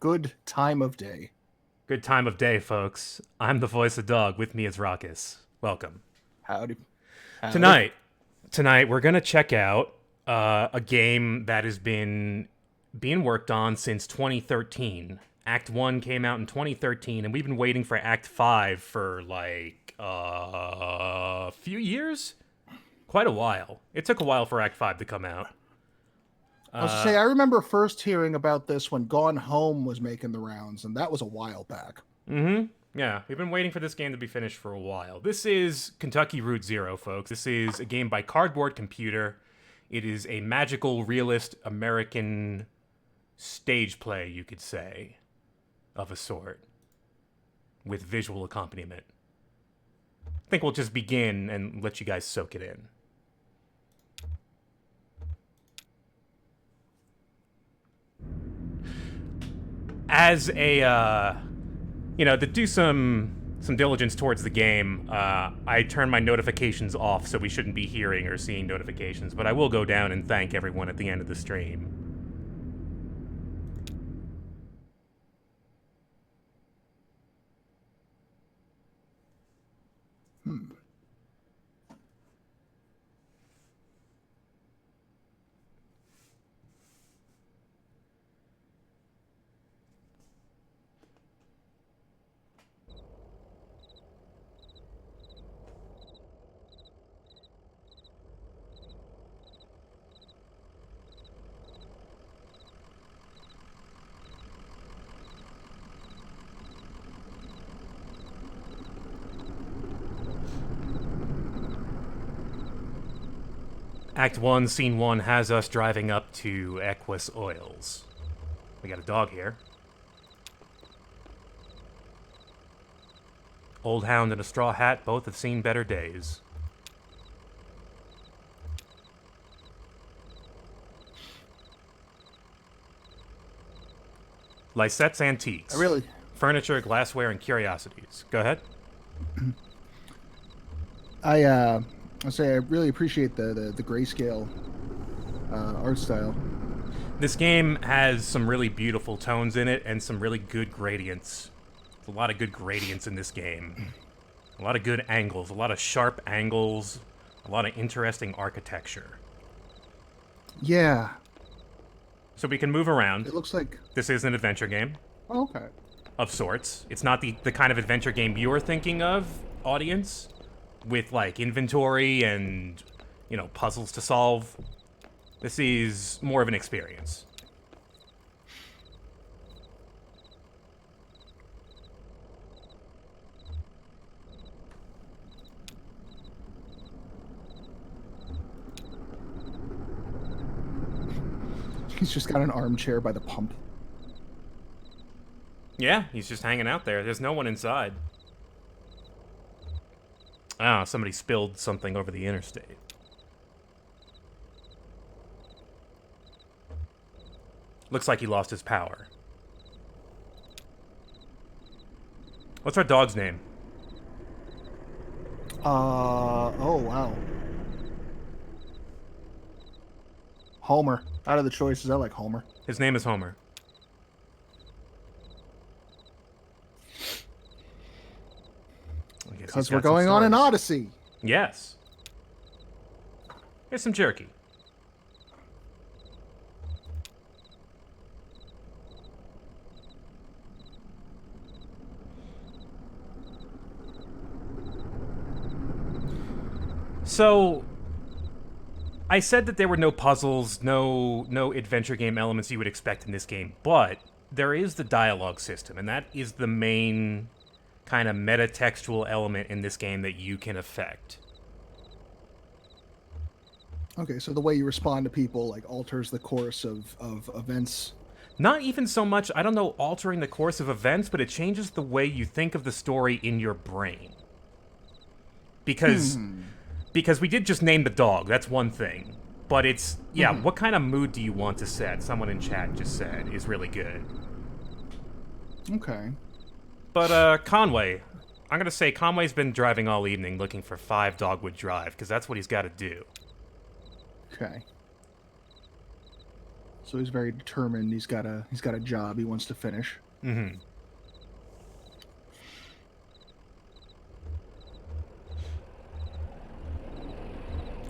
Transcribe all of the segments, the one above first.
good time of day. Good time of day, folks. I'm the voice of dog. With me is Raqus. Welcome. Howdy. Howdy. Tonight, tonight we're gonna check out a game that has been being worked on since 2013. Act 1 came out in 2013, and we've been waiting for Act 5 for like a few years? Quite a while. It took a while for Act 5 to come out. I was to say, I remember first hearing about this when Gone Home was making the rounds, and that was a while back. Yeah, we've been waiting for this game to be finished for a while. This is Kentucky Route Zero, folks. This is a game by Cardboard Computer. It is a magical, realist, American stage play, you could say, of a sort, with visual accompaniment. I think we'll just begin and let you guys soak it in. As a, to do some diligence towards the game, I turn my notifications off, so we shouldn't be hearing or seeing notifications, but I will go down and thank everyone at the end of the stream. Act 1, Scene 1 has us driving up to Equus Oils. We got a dog here. Old hound and a straw hat both have seen better days. Lysette's Antiques. Furniture, glassware, and curiosities. Go ahead. I say I really appreciate the grayscale art style. This game has some really beautiful tones in it and some really good gradients. There's a lot of good gradients in this game. A lot of good angles, a lot of sharp angles, a lot of interesting architecture. Yeah. So we can move around. It looks like... This is an adventure game. Oh, okay. Of sorts. It's not the kind of adventure game you're thinking of, audience, with, like, inventory and, puzzles to solve. This is more of an experience. He's just got an armchair by the pump. Yeah, he's just hanging out there. There's no one inside. Ah, somebody spilled something over the interstate. Looks like he lost his power. What's our dog's name? Oh, wow. Homer. Out of the choices, I like Homer. His name is Homer. Because we're going on an odyssey. Yes. Here's some jerky. So, I said that there were no puzzles, no adventure game elements you would expect in this game, but there is the dialogue system, and that is the main kind of meta-textual element in this game that you can affect. Okay, so the way you respond to people, like, alters the course of events. Not even so much, I don't know, altering the course of events, but it changes the way you think of the story in your brain. Because we did just name the dog, that's one thing. But it's, what kind of mood do you want to set? Someone in chat just said, is really good. Okay. But, Conway, I'm gonna say Conway's been driving all evening looking for 5 Dogwood Drive, because that's what he's got to do. Okay. So he's very determined. He's got a job he wants to finish. Mm-hmm.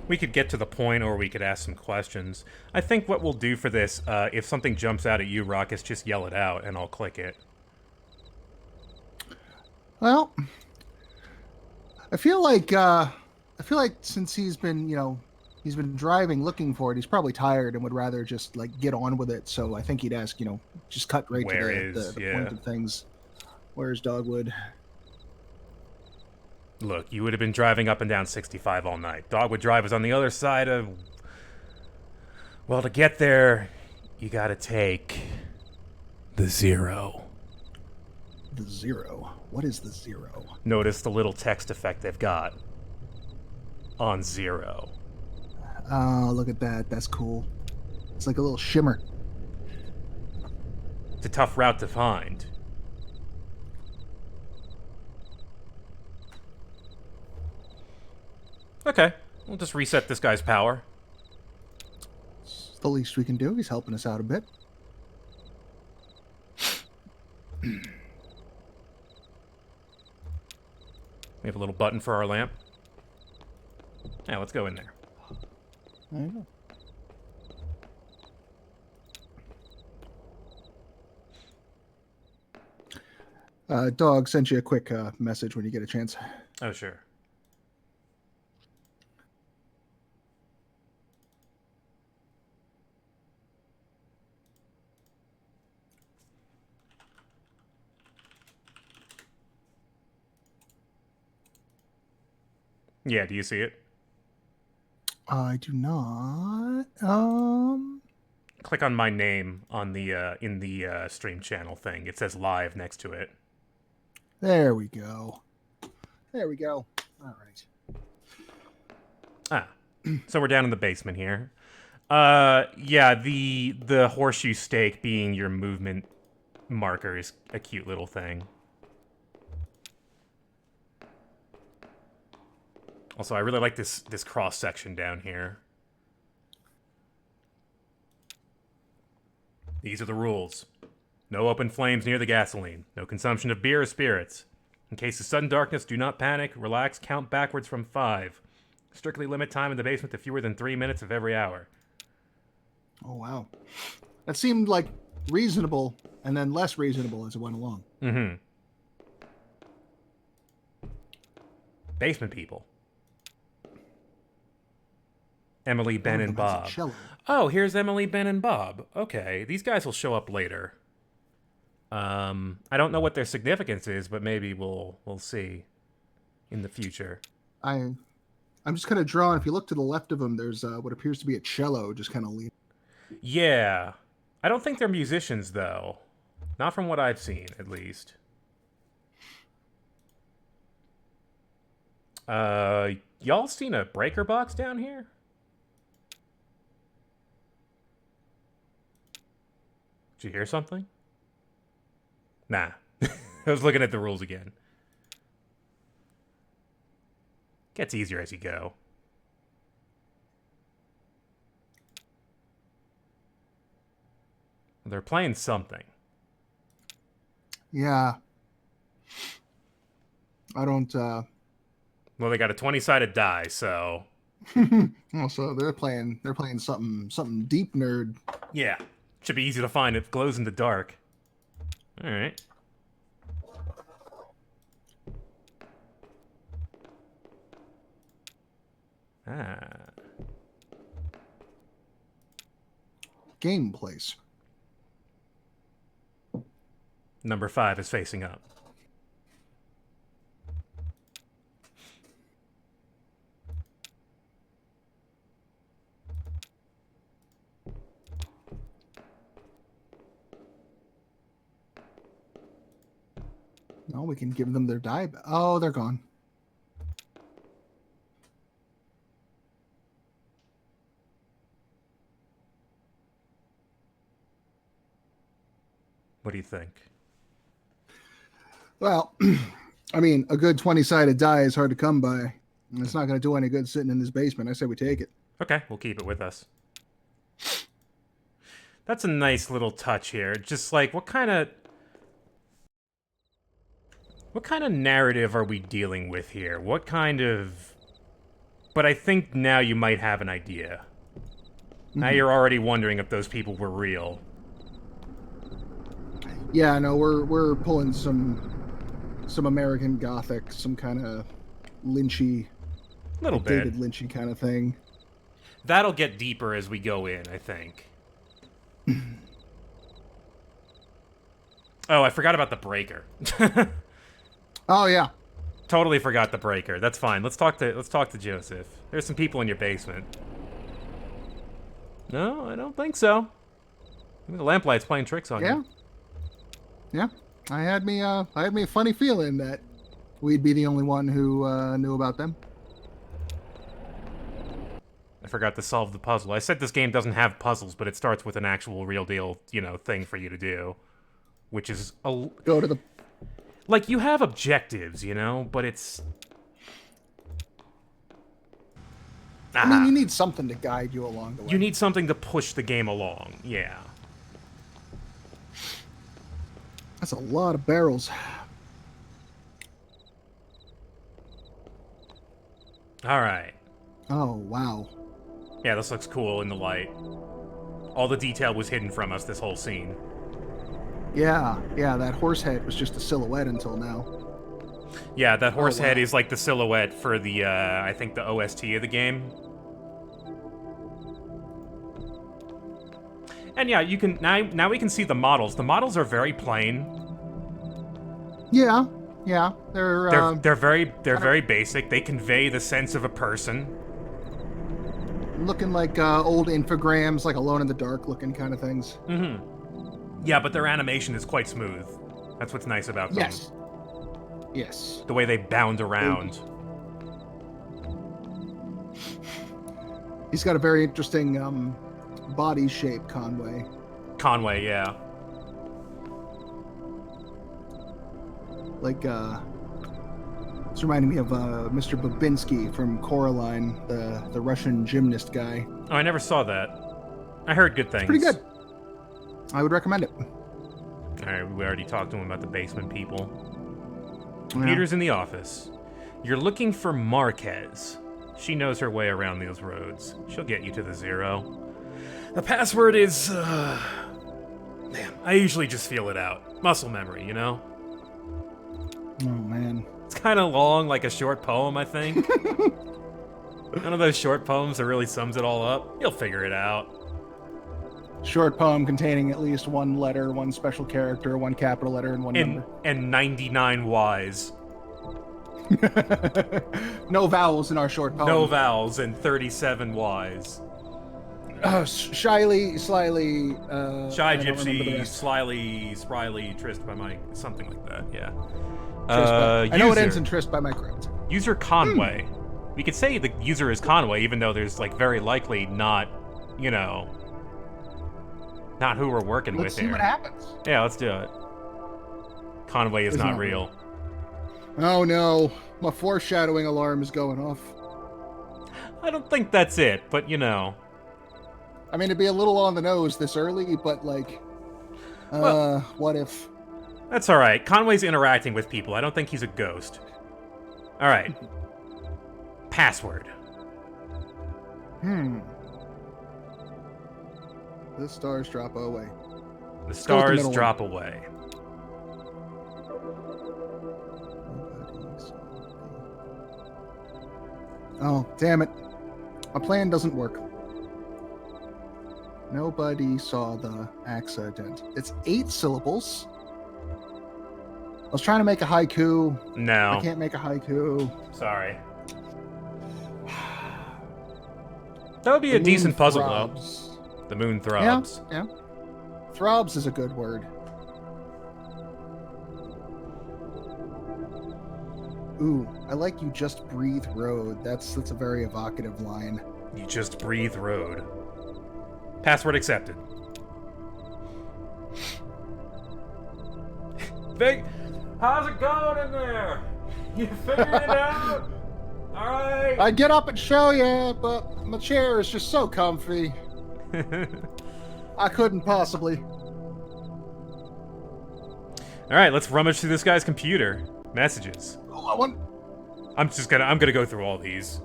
We could get to the point, or we could ask some questions. I think what we'll do for this, if something jumps out at you, Raqus, just yell it out, and I'll click it. Well, I feel like since he's been he's been driving looking for it, he's probably tired and would rather just like get on with it. So I think he'd ask, just cut right Where to is, the yeah. point of things. Where's Dogwood? Look, you would have been driving up and down 65 all night. Dogwood Drive is on the other side of... Well, to get there, you gotta take... the 0. The 0? What is the 0? Notice the little text effect they've got. On 0. Oh, look at that. That's cool. It's like a little shimmer. It's a tough route to find. Okay, we'll just reset this guy's power. It's the least we can do. He's helping us out a bit. We have a little button for our lamp. Yeah, let's go in there. There you go. Dog sent you a quick message when you get a chance. Oh, sure. Yeah, do you see it? I do not. Click on my name on the in the stream channel thing. It says live next to it. There we go. There we go. All right. Ah, so we're down in the basement here. Yeah, the horseshoe stake being your movement marker is a cute little thing. Also, I really like this cross section down here. These are the rules. No open flames near the gasoline. No consumption of beer or spirits. In case of sudden darkness, do not panic. Relax. Count backwards from 5. Strictly limit time in the basement to fewer than 3 minutes of every hour. Oh, wow. That seemed like reasonable and then less reasonable as it went along. Mm-hmm. Basement people. Emily, Ben, and Bob. Oh, here's Emily, Ben, and Bob. Okay, these guys will show up later. I don't know what their significance is, but maybe we'll see in the future. I'm just kind of drawn. If you look to the left of them, there's what appears to be a cello just kind of leaning. Yeah. I don't think they're musicians, though. Not from what I've seen, at least. Y'all seen a breaker box down here? Did you hear something? Nah. I was looking at the rules again. Gets easier as you go. They're playing something. Yeah. I don't... Well, they got a 20-sided die, so... Also, they're playing something deep nerd. Yeah. Should be easy to find. It glows in the dark. Alright. Ah. Game place. Number 5 is facing up. No, we can give them their die. Oh, they're gone. What do you think? Well, I mean, a good 20-sided die is hard to come by. It's not going to do any good sitting in this basement. I say we take it. Okay, we'll keep it with us. That's a nice little touch here. Just like, what kind of narrative are we dealing with here? What kind of... But I think now you might have an idea. Now you're already wondering if those people were real. Yeah, no, we're pulling some American Gothic, some kind of Lynchy, Little like bit. David Lynchy kind of thing. That'll get deeper as we go in, I think. Oh, I forgot about the breaker. Oh yeah. Totally forgot the breaker. That's fine. Let's talk to Joseph. There's some people in your basement. No, I don't think so. I think the lamplight's playing tricks on you. Yeah. I had me a funny feeling that we'd be the only one who knew about them. I forgot to solve the puzzle. I said this game doesn't have puzzles, but it starts with an actual real deal, thing for you to do. Which is Go to the... Like, you have objectives, but it's... I mean, you need something to guide you along the way. You need something to push the game along, yeah. That's a lot of barrels. Alright. Oh, wow. Yeah, this looks cool in the light. All the detail was hidden from us this whole scene. Yeah, that horse head was just a silhouette until now. Yeah, that horse head wow. is like the silhouette for the, I think the OST of the game. And yeah, you can, now we can see the models. The models are very plain. Yeah, they're very basic. They convey the sense of a person. looking like old infograms, like Alone in the Dark looking kind of things. Mm-hmm. Yeah, but their animation is quite smooth. That's what's nice about them. Yes. The way they bound around. He's got a very interesting body shape, Conway. Conway, yeah. Like, it's reminding me of Mr. Babinski from Coraline, the Russian gymnast guy. Oh, I never saw that. I heard good things. It's pretty good. I would recommend it. Alright, we already talked to him about the basement people. Computer's in the office. You're looking for Marquez. She knows her way around those roads. She'll get you to the 0. The password is, damn, I usually just feel it out. Muscle memory, Oh, man. It's kind of long, like a short poem, I think. One of those short poems that really sums it all up. You'll figure it out. Short poem containing at least one letter, one special character, one capital letter, and one number. And 99 Ys. No vowels in our short poem. No vowels and 37 Ys. Shyly, slyly, Shy gypsy, slyly, spryly, tryst by my... Something like that, yeah. I know it ends in tryst by my crypt. User Conway. We could say the user is Conway, even though there's, like, very likely not, not who we're working with here. Let's see what happens. Yeah, let's do it. Conway is not real. Oh no, my foreshadowing alarm is going off. I don't think that's it, but I mean, it'd be a little on the nose this early, but like, what if? That's alright. Conway's interacting with people. I don't think he's a ghost. Alright. Password. The stars drop away. The stars drop away. Oh, damn it. My plan doesn't work. Nobody saw the accident. It's 8 syllables. I was trying to make a haiku. No. I can't make a haiku. Sorry. That would be a decent puzzle, though. The moon throbs. Yeah. Throbs is a good word. Ooh, I like You Just Breathe Road. That's a very evocative line. You just breathe road. Password accepted. Big, how's it going in there? You figured it out? Alright. I'd get up and show you, but my chair is just so comfy. I couldn't possibly. All right, let's rummage through this guy's computer. Messages. Oh, I want. I'm gonna go through all these.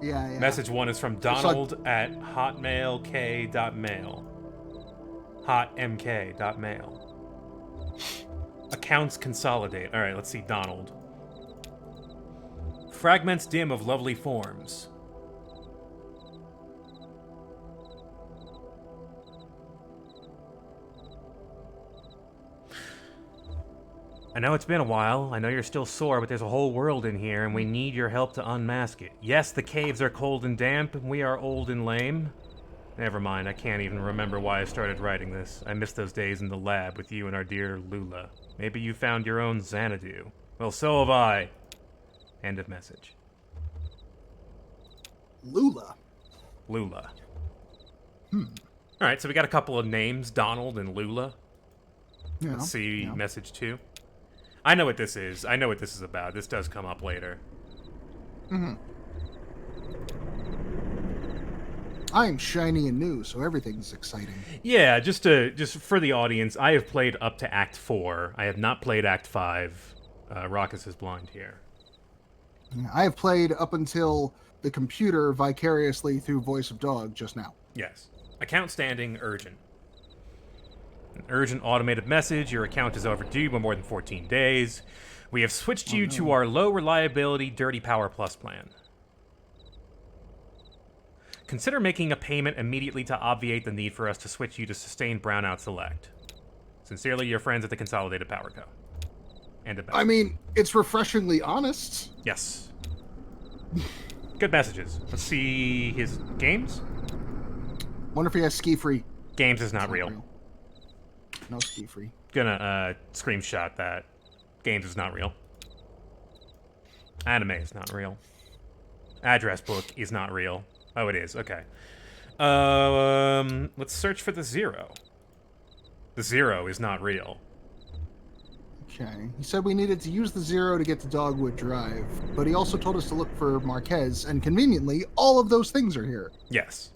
Yeah. Message 1 is from Donald at hotmailk.mail. Hotmk.mail. Accounts consolidate. All right, let's see Donald. Fragments dim of lovely forms. I know it's been a while. I know you're still sore, but there's a whole world in here, and we need your help to unmask it. Yes, the caves are cold and damp, and we are old and lame. Never mind, I can't even remember why I started writing this. I miss those days in the lab with you and our dear Lula. Maybe you found your own Xanadu. Well, so have I. End of message. Lula. Alright, so we got a couple of names, Donald and Lula. Yeah, Let's see message 2. I know what this is. I know what this is about. This does come up later. I'm shiny and new, so everything's exciting. Yeah, just for the audience, I have played up to Act 4. I have not played Act 5. Raqus is blind here. I have played up until the computer vicariously through Voice of Dog just now. Yes. Account standing, urgent. An urgent automated message. Your account is overdue by more than 14 days. We have switched you to our low reliability Dirty Power Plus plan. Consider making a payment immediately to obviate the need for us to switch you to Sustained Brownout Select. Sincerely, your friends at the Consolidated Power Co. And I mean, it's refreshingly honest. Yes. Good messages. Let's see his games. Wonder if he has ski free. Games is not real. No ski free. Gonna screenshot that. Games is not real. Anime is not real. Address book is not real. Oh, it is. Okay. Let's search for the 0. The 0 is not real. Okay. He said we needed to use the 0 to get to Dogwood Drive, but he also told us to look for Marquez, and conveniently, all of those things are here. Yes.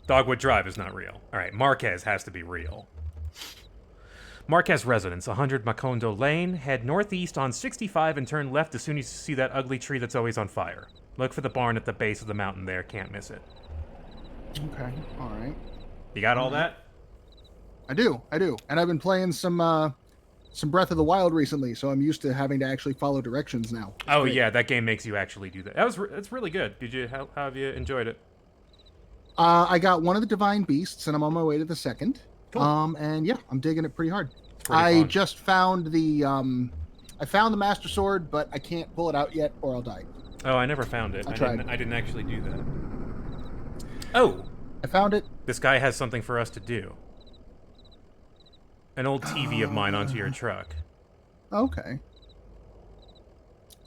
Dogwood Drive is not real. All right, Marquez has to be real. Marquez residence, 100 Macondo Lane. Head northeast on 65 and turn left as soon as you see that ugly tree that's always on fire. Look for the barn at the base of the mountain there. Can't miss it. Okay, all right. You got all that? I do. And I've been playing some Breath of the Wild recently, so I'm used to having to actually follow directions now. Oh, great. Yeah, that game makes you actually do that. That's really good. Did you? How have you enjoyed it? I got one of the Divine Beasts, and I'm on my way to the second. Cool. And yeah, I'm digging it pretty hard. Pretty fun. Just found the Master Sword, but I can't pull it out yet, or I'll die. Oh, I never found it. I tried. I didn't actually do that. Oh, I found it. This guy has something for us to do. An old TV of mine onto your truck. Okay.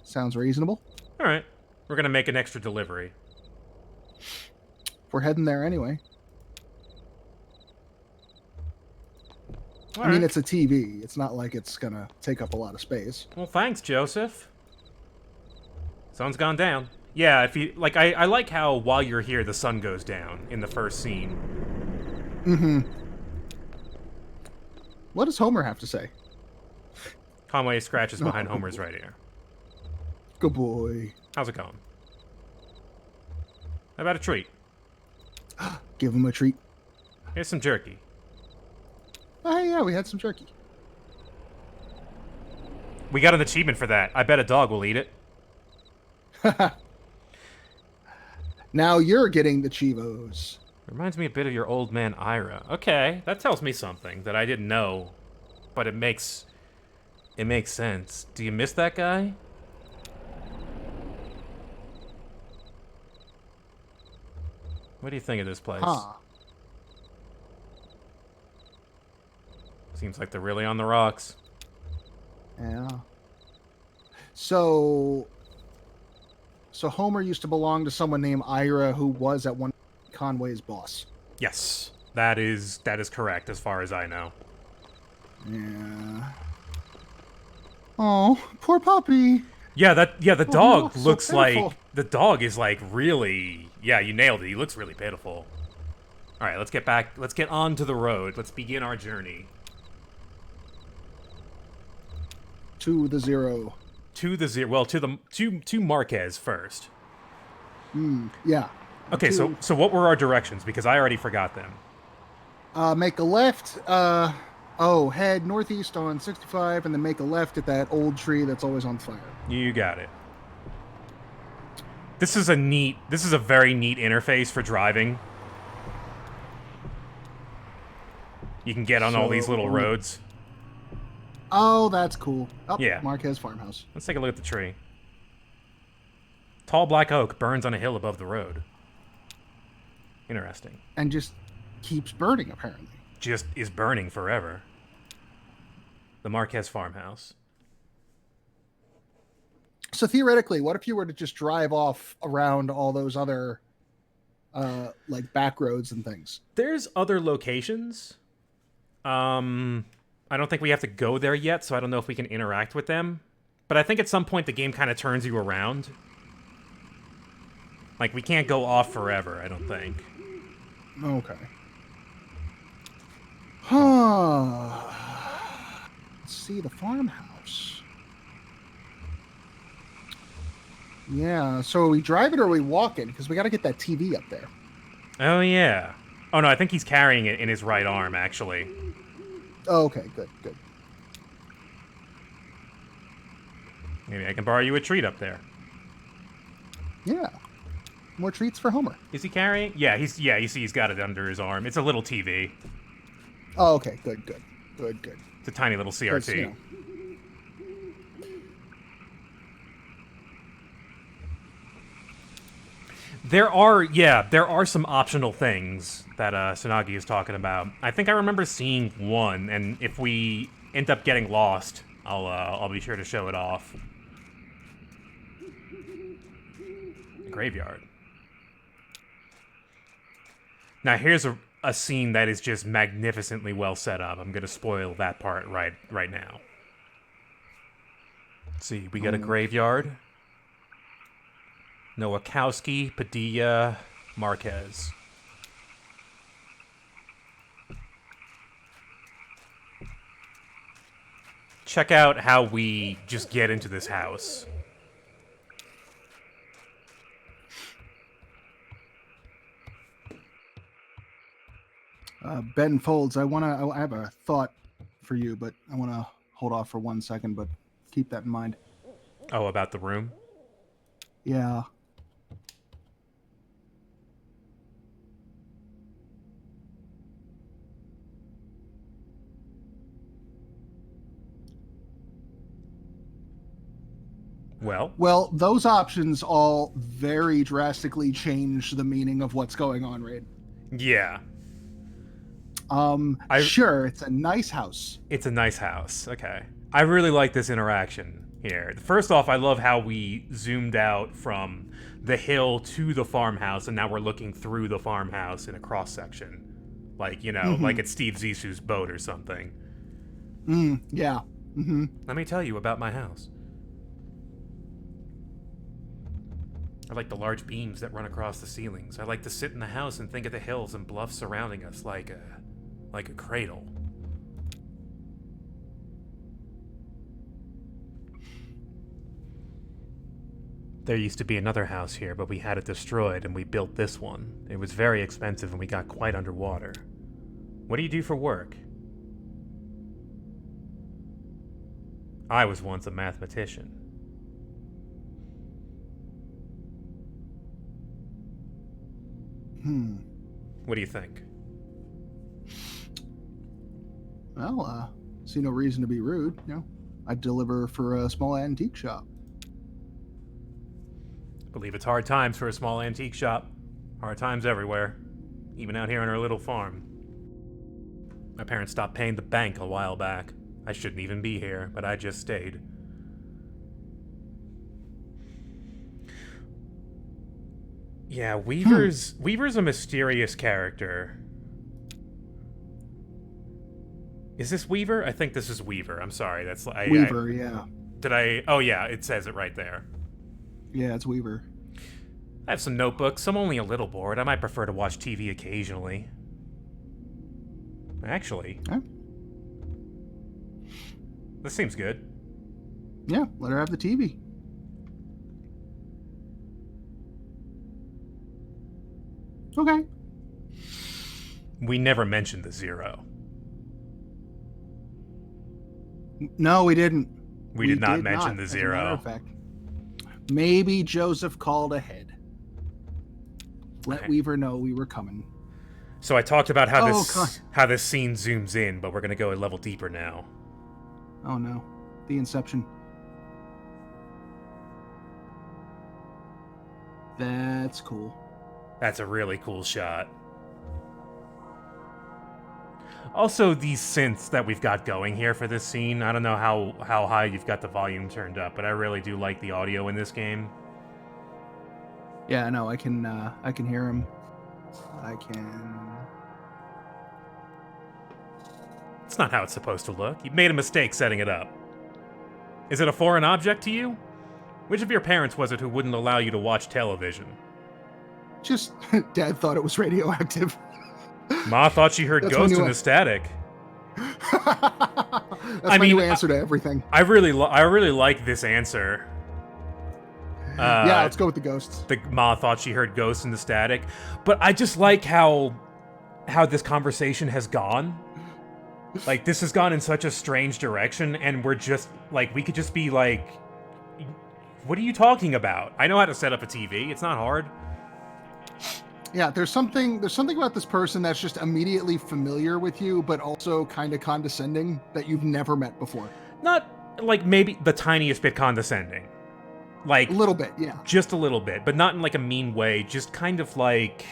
Sounds reasonable. All right, we're gonna make an extra delivery. We're heading there anyway. All I mean, right. it's a TV. It's not like it's gonna take up a lot of space. Well, thanks, Joseph. Sun's gone down. Yeah, if you like, I like how while you're here, the sun goes down in the first scene. Mm-hmm. What does Homer have to say? Conway scratches behind Homer's right ear. Good boy. How's it going? How about a treat? Give him a treat. Here's some jerky. Oh, yeah, we had some jerky. We got an achievement for that. I bet a dog will eat it. Now you're getting the Chivos. Reminds me a bit of your old man Ira. Okay, that tells me something that I didn't know, but it makes sense. Do you miss that guy? What do you think of this place? Huh. Seems like they're really on the rocks. Yeah. So Homer used to belong to someone named Ira, who was at one Conway's boss. Yes, that is correct as far as I know. Yeah. Oh, poor puppy. Yeah, the dog so looks pitiful. like the dog is like really. Yeah, you nailed it. He looks really pitiful. All right, let's get back. Let's get onto the road. Let's begin our journey. To the 0. To the 0. Well, to Marquez first. Yeah. Okay, so what were our directions? Because I already forgot them. Make a left. Head northeast on 65, and then make a left at that old tree that's always on fire. You got it. This is a very neat interface for driving. You can get on all these little roads. Oh, that's cool. Oh, Yeah. Marquez farmhouse. Let's take a look at the tree. Tall black oak burns on a hill above the road. Interesting. And just keeps burning, apparently. Just is burning forever. The Marquez farmhouse. So theoretically, what if you were to just drive off around all those other, like back roads and things? There's other locations. I don't think we have to go there yet, so I don't know if we can interact with them. But I think at some point the game kind of turns you around. Like, we can't go off forever, I don't think. Okay. Huh. Let's see the farmhouse. Yeah, so are we drive it or are we walk it? Because we got to get that TV up there. Oh, yeah. Oh, no, I think he's carrying it in his right arm, actually. Oh, okay, good. Maybe I can borrow you a treat up there. Yeah. More treats for Homer. Is he carrying? Yeah, you see he's got it under his arm. It's a little TV. Oh, okay, good. It's a tiny little CRT. You know. There are some optional things that Tsunagi is talking about. I think I remember seeing one, and if we end up getting lost, I'll be sure to show it off. Graveyard. Now here's a scene that is just magnificently well set up. I'm gonna spoil that part right now. Let's see, we got a graveyard. Nowakowski, Padilla, Marquez. Check out how we just get into this house. Ben Folds, I have a thought for you, but I want to hold off for 1 second, but keep that in mind. Oh, about the room? Yeah. Well, those options all very drastically change the meaning of what's going on, right? Yeah. Sure, it's a nice house. It's a nice house. Okay. I really like this interaction here. First off, I love how we zoomed out from the hill to the farmhouse, and now we're looking through the farmhouse in a cross section. Like, like it's Steve Zissou's boat or something. Yeah. Mm-hmm. Let me tell you about my house. I like the large beams that run across the ceilings. I like to sit in the house and think of the hills and bluffs surrounding us like a cradle. There used to be another house here, but we had it destroyed and we built this one. It was very expensive and we got quite underwater. What do you do for work? I was once a mathematician. What do you think? Well, see no reason to be rude. I deliver for a small antique shop. Believe it's hard times for a small antique shop. Hard times everywhere. Even out here on our little farm. My parents stopped paying the bank a while back. I shouldn't even be here, but I just stayed. Yeah, Weaver's a mysterious character. Is this Weaver? I think this is Weaver. I'm sorry. That's Weaver, yeah. Oh yeah, it says it right there. Yeah, it's Weaver. I have some notebooks. I'm only a little bored. I might prefer to watch TV occasionally. Actually, Huh? this seems good. Yeah, let her have the TV. Okay. We never mentioned the 0. No, we didn't. We did not mention not, the as a matter 0. of fact. Maybe Joseph called ahead. Let Okay. Weaver know we were coming. So I talked about how Oh, how this scene zooms in, but we're gonna go a level deeper now. Oh no. The Inception. That's cool. That's a really cool shot. Also, these synths that we've got going here for this scene, I don't know how high you've got the volume turned up, but I really do like the audio in this game. Yeah, no, I can hear him. I can... It's not how it's supposed to look. You made a mistake setting it up. Is it a foreign object to you? Which of your parents was it who wouldn't allow you to watch television? Just, Dad thought it was radioactive. Ma thought she heard That's ghosts when in the static. That's my new answer to everything. I really like this answer. Yeah, let's go with the ghosts. The Ma thought she heard ghosts in the static, but I just like how this conversation has gone. Like, this has gone in such a strange direction, and we're just like, we could just be like, what are you talking about? I know how to set up a TV. It's not hard. Yeah, there's something about this person that's just immediately familiar with you, but also kind of condescending that you've never met before. Not like maybe the tiniest bit condescending. Like A little bit, yeah. Just a little bit, but not in like a mean way. Just kind of like,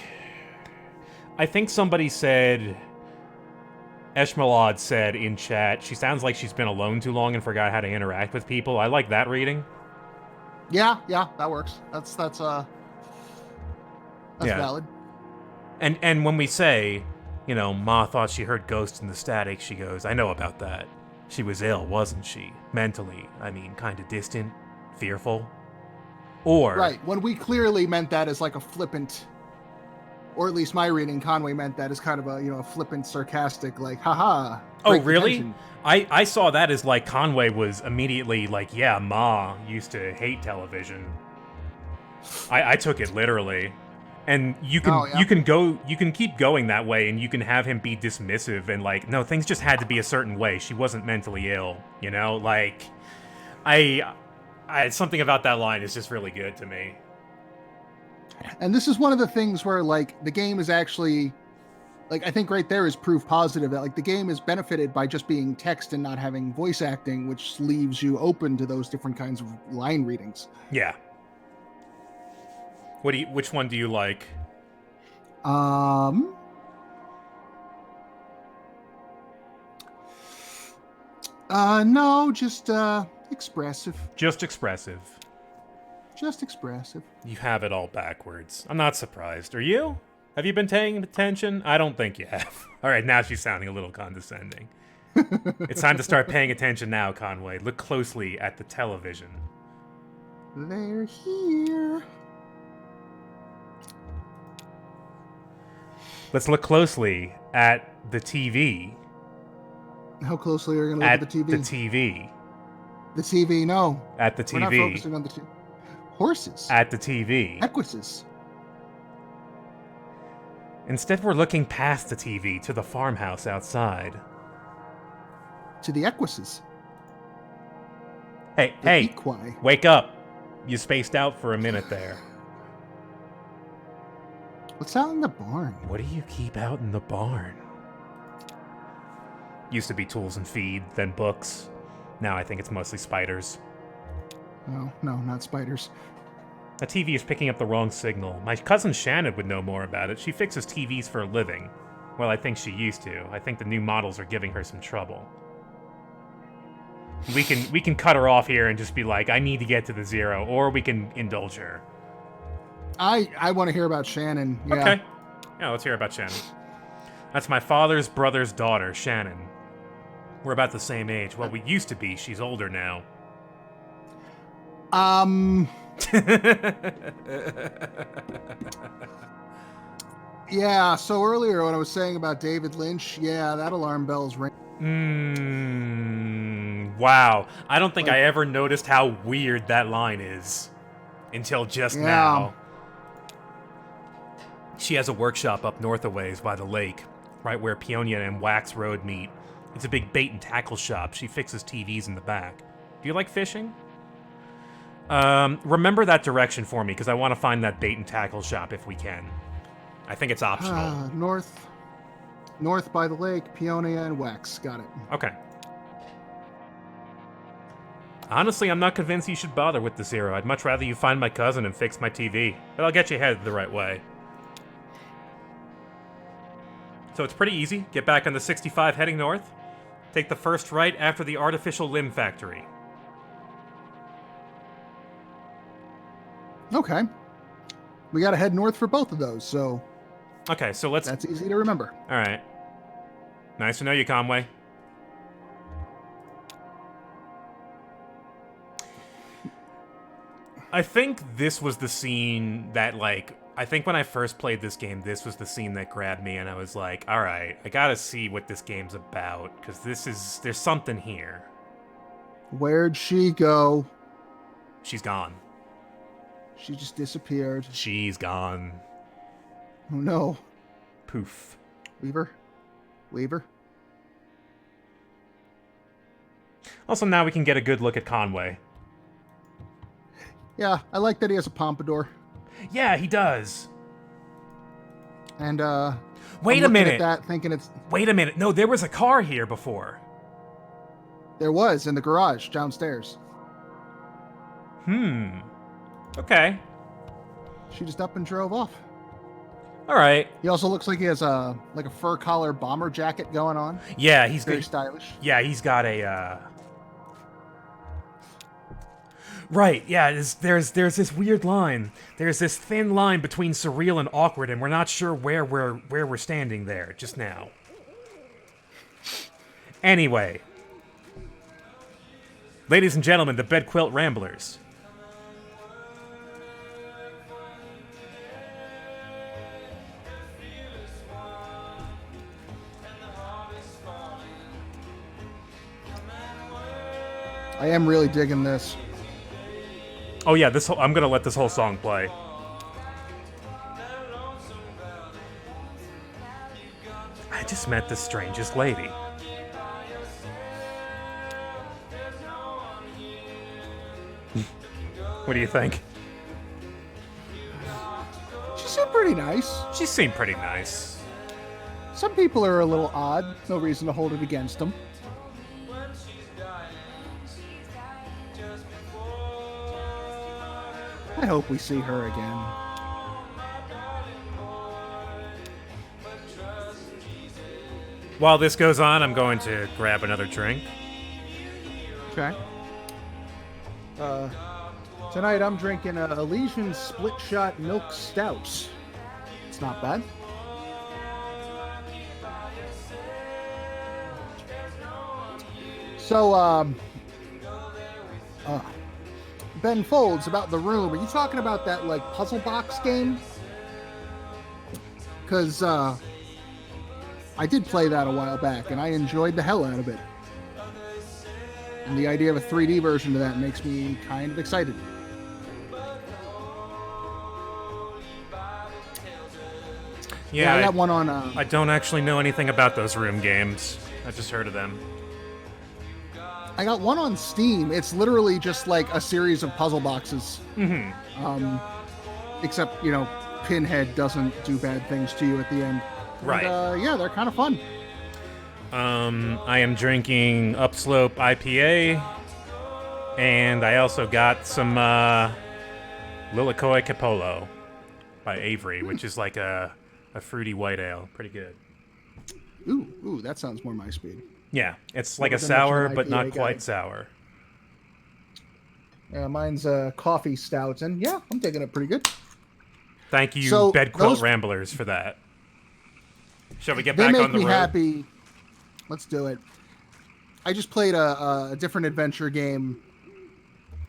I think somebody said, Eshmalad said in chat, she sounds like she's been alone too long and forgot how to interact with people. I like that reading. Yeah, that works. That's valid. And when we say, you know, Ma thought she heard ghosts in the static, she goes, I know about that. She was ill, wasn't she? Mentally, I mean, kind of distant, fearful. Or... Right, when we clearly meant that as like a flippant, or at least my reading, Conway meant that as kind of a flippant, sarcastic, like, haha. Oh, really? I saw that as like Conway was immediately like, yeah, Ma used to hate television. I took it literally. And you can keep going that way, and you can have him be dismissive and like, no, things just had to be a certain way. She wasn't mentally ill, you know? Like, something about that line is just really good to me. And this is one of the things where, like, the game is actually, like, I think right there is proof positive that, like, the game is benefited by just being text and not having voice acting, which leaves you open to those different kinds of line readings. Yeah. Which one do you like? No, just, expressive. Just expressive. Just expressive. You have it all backwards. I'm not surprised. Are you? Have you been paying attention? I don't think you have. All right, now she's sounding a little condescending. It's time to start paying attention now, Conway. Look closely at the television. They're here. Let's look closely at the TV. How closely are you going to look at the TV? The TV. The TV, no. At the TV. We're not focusing on the TV. Horses. At the TV. Equises. Instead, we're looking past the TV to the farmhouse outside. To the Equises. Hey, Equi. Wake up. You spaced out for a minute there. What's out in the barn? What do you keep out in the barn? Used to be tools and feed, then books. Now I think it's mostly spiders. No, not spiders. The TV is picking up the wrong signal. My cousin Shannon would know more about it. She fixes TVs for a living. Well, I think she used to. I think the new models are giving her some trouble. We can cut her off here and just be like, I need to get to the 0, or we can indulge her. I want to hear about Shannon. Yeah. Okay. Yeah, let's hear about Shannon. That's my father's brother's daughter, Shannon. We're about the same age. Well, we used to be. She's older now. Yeah, so earlier when I was saying about David Lynch, yeah, that alarm bell's ring. Wow. I don't think Like, I ever noticed how weird that line is until just yeah. now. She has a workshop up north a ways by the lake, right where Peonia and Wax Road meet. It's a big bait and tackle shop. She fixes TVs in the back. Do you like fishing? Remember that direction for me, because I want to find that bait and tackle shop if we can. I think it's optional. North by the lake, Peonia and Wax. Got it. Okay. Honestly, I'm not convinced you should bother with the Zero. I'd much rather you find my cousin and fix my TV. But I'll get you headed the right way. So it's pretty easy. Get back on the 65 heading north. Take the first right after the artificial limb factory. Okay. We got to head north for both of those, so Okay, so let's... that's easy to remember. Alright. Nice to know you, Conway. I think this was the scene that, like... I think when I first played this game, this was the scene that grabbed me, and I was like, alright, I gotta see what this game's about, because there's something here. Where'd she go? She's gone. She just disappeared. She's gone. Oh no. Poof. Weaver. Also, now we can get a good look at Conway. Yeah, I like that he has a pompadour. Yeah, he does. And Wait I'm a minute. At that, thinking it's... Wait a minute. No, there was a car here before. There was in the garage downstairs. Okay. She just up and drove off. All right. He also looks like he has a fur collar bomber jacket going on. Yeah, he's Very good. stylish. Yeah, he's got a. Right. Yeah. There's this weird line. There's this thin line between surreal and awkward, and we're not sure where we're standing there just now. Anyway, ladies and gentlemen, the Bed Quilt Ramblers. I am really digging this. Oh yeah, I'm gonna let this whole song play. I just met the strangest lady. What do you think? She seemed pretty nice. She seemed pretty nice. Some people are a little odd. No reason to hold it against them. I hope we see her again. While this goes on, I'm going to grab another drink. Okay. Tonight I'm drinking a Elysian Split Shot Milk Stout. It's not bad. So, Ben Folds, about the room. Are you talking about that, like, puzzle box game? Because, I did play that a while back, and I enjoyed the hell out of it. And the idea of a 3D version of that makes me kind of excited. Yeah, I got one on... I don't actually know anything about those room games. I just heard of them. I got one on Steam. It's literally just like a series of puzzle boxes. Except, you know, Pinhead doesn't do bad things to you at the end. Right. And, yeah, they're kind of fun. I am drinking Upslope IPA, and I also got some Lilikoi Capolo by Avery, which is like a fruity white ale. Pretty good. Ooh, that sounds more my speed. Yeah, it's like a Never been much of sour, an but not IPA quite guy. sour. Mine's a coffee stout, and yeah, I'm taking it pretty good. Thank you, So, Bed Quilt those- Ramblers, for that. Shall we get They back make on the me road? happy. Let's do it. I just played a different adventure game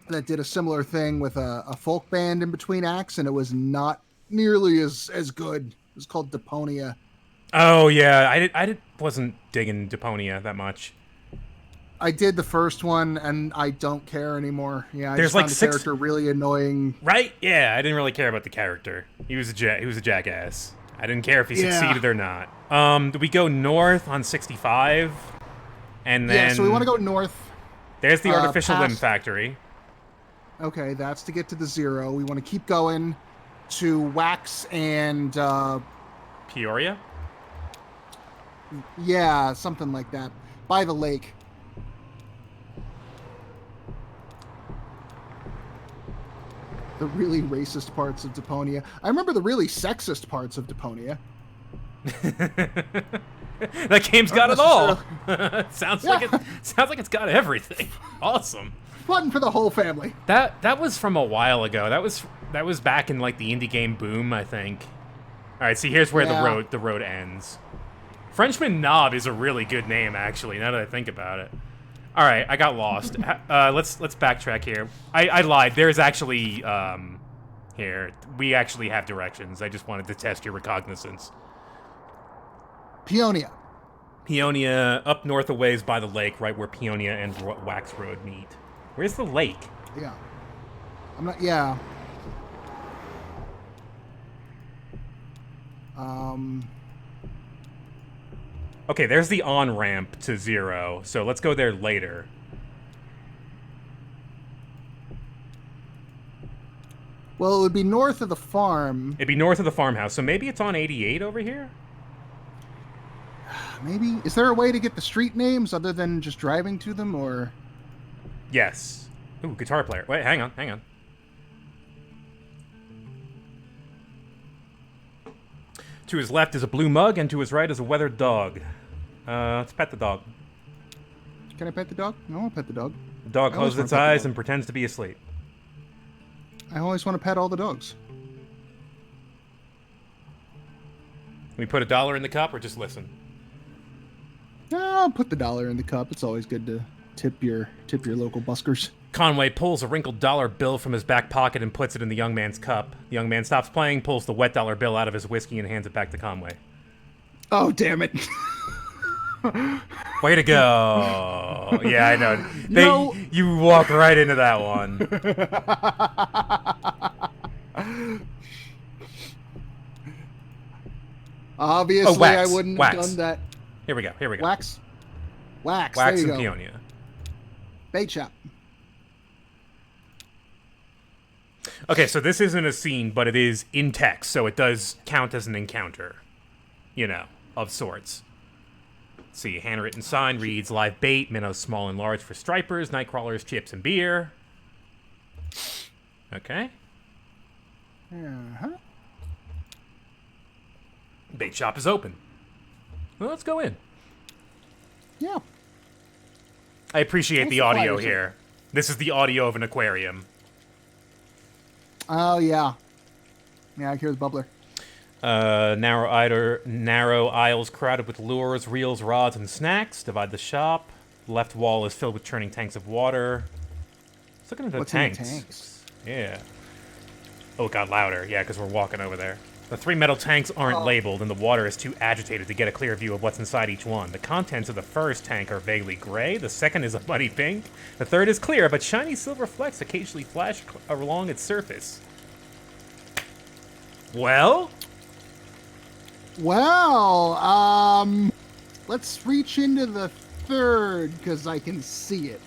that did a similar thing with a folk band in between acts, and it was not nearly as good It was called Deponia. Oh yeah, wasn't digging Deponia that much. I did the first one, and I don't care anymore. Yeah, I There's just like found the six, character really annoying. right? Yeah, I didn't really care about the character. He was a jackass. I didn't care if he Yeah. succeeded or not. Do we go north on 65? And then Yeah, so we want to go north. there's the artificial limb Past. factory. Okay, that's to get to the 0. We want to keep going to Wax and Peoria? yeah, something like that. By the lake. The really racist parts of Deponia. I remember the really sexist parts of Deponia. That game's got it all. sounds Yeah. like it's got everything. Awesome. Fun for the whole family. That was from a while ago. That was back in like the indie game boom, I think. All right, see here's where Yeah. the road ends. Frenchman Knob is a really good name, actually. Now that I think about it. All right, I got lost. Let's backtrack here. I lied. There's actually here we actually have directions. I just wanted to test your recognizance. Peonia. Peonia, up north a ways by the lake, right where Peonia and Wax Road meet. Where's the lake? Yeah. I'm not. Yeah. Okay, there's the on-ramp to 0, so let's go there later. Well, it would be north of the farm. It'd be north of the farmhouse, so maybe it's on 88 over here? Maybe. Is there a way to get the street names other than just driving to them, or? Yes. Ooh, guitar player. Wait, hang on. To his left is a blue mug, and to his right is a weathered dog. Let's pet the dog. Can I pet the dog? No, I'll pet the dog. The dog I always closes wanna its pet the eyes dog. and pretends to be asleep. I always want to pet all the dogs. Can we put $1 in the cup or just listen? I'll put the $1 in the cup. It's always good to tip your local buskers. Conway pulls a wrinkled dollar bill from his back pocket and puts it in the young man's cup. The young man stops playing, pulls the wet dollar bill out of his whiskey, and hands it back to Conway. Oh, damn it. Way to go. Yeah, I know. No. You walk right into that one. Obviously, Oh, wax. I wouldn't Wax. have done that. Here we go. Wax. Wax. Wax There you and go. Peonia. Bait shop. Okay, so this isn't a scene, but it is in text, so it does count as an encounter. You know, of sorts. Let's see, a handwritten sign reads, live bait, minnows small and large for stripers, night crawlers, chips, and beer. Okay. Uh-huh. Bait shop is open. Well, let's go in. Yeah. I appreciate the the audio flyers here. This is the audio of an aquarium. Oh, yeah. Yeah, I hear the bubbler. Narrow aisles crowded with lures, reels, rods, and snacks divide the shop. Left wall is filled with churning tanks of water. Let's look into the What's tanks. in the tanks? Yeah. Oh, it got louder. Yeah, because we're walking over there. The 3 metal tanks aren't labeled, and the water is too agitated to get a clear view of what's inside each one. The contents of the first tank are vaguely gray. The second is a muddy pink. The third is clear, but shiny silver flecks occasionally flash along its surface. Well? Well, let's reach into the third, because I can see it.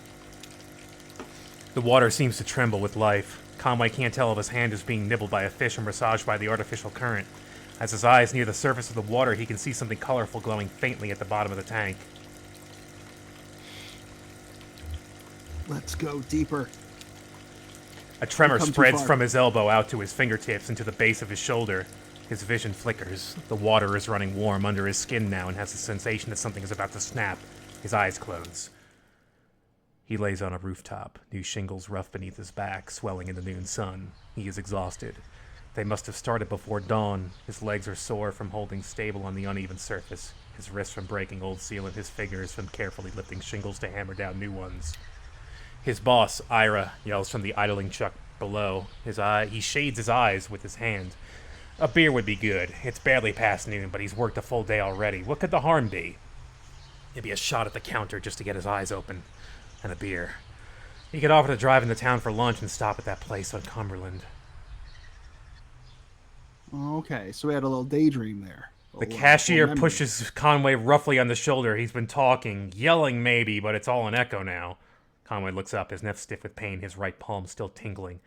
The water seems to tremble with life. Conway can't tell if his hand is being nibbled by a fish or massaged by the artificial current. As his eyes near the surface of the water, he can see something colorful glowing faintly at the bottom of the tank. Let's go deeper. A tremor Come too spreads far. from his elbow out to his fingertips and to the base of his shoulder. His vision flickers. The water is running warm under his skin now and has the sensation that something is about to snap. His eyes close. He lays on a rooftop, new shingles rough beneath his back, swelling in the noon sun. He is exhausted. They must have started before dawn. His legs are sore from holding stable on the uneven surface, his wrists from breaking old seal, and his fingers from carefully lifting shingles to hammer down new ones. His boss, Ira, yells from the idling truck below. He shades his eyes with his hand. A beer would be good. It's barely past noon, but he's worked a full day already. What could the harm be? Maybe a shot at the counter just to get his eyes open. And a beer. He could offer to drive into town for lunch and stop at that place on Cumberland. Okay, so we had a little daydream there. The cashier pushes Conway roughly on the shoulder. He's been talking, yelling maybe, but it's all an echo now. Conway looks up, his neck stiff with pain, his right palm still tingling.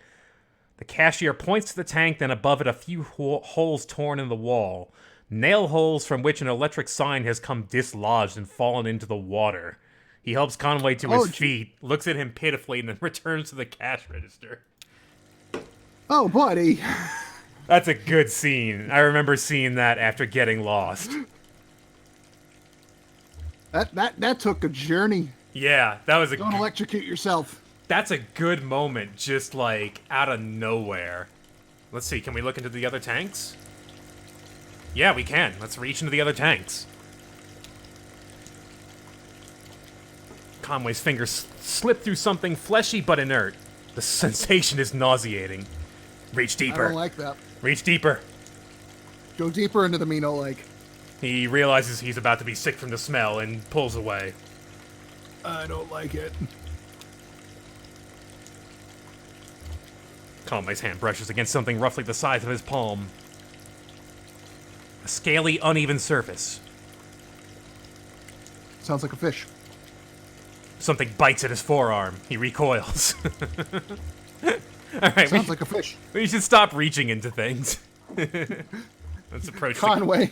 The cashier points to the tank, then above it a few holes torn in the wall. Nail holes from which an electric sign has come dislodged and fallen into the water. He helps Conway to his feet, looks at him pitifully, and then returns to the cash register. Oh, buddy. That's a good scene. I remember seeing that after getting lost. That took a journey. Yeah, that was a... Don't electrocute yourself. That's a good moment, just like out of nowhere. Let's see, can we look into the other tanks? Yeah, we can. Let's reach into the other tanks. Conway's fingers slip through something fleshy but inert. The sensation is nauseating. Reach deeper. I don't like that. Reach deeper. Go deeper into the Mino Lake. He realizes he's about to be sick from the smell and pulls away. I don't like it. Conway's hand brushes against something roughly the size of his palm. A scaly, uneven surface. Sounds like a fish. Something bites at his forearm. He recoils. All right, Sounds like a fish. We should stop reaching into things. Let's approach Conway.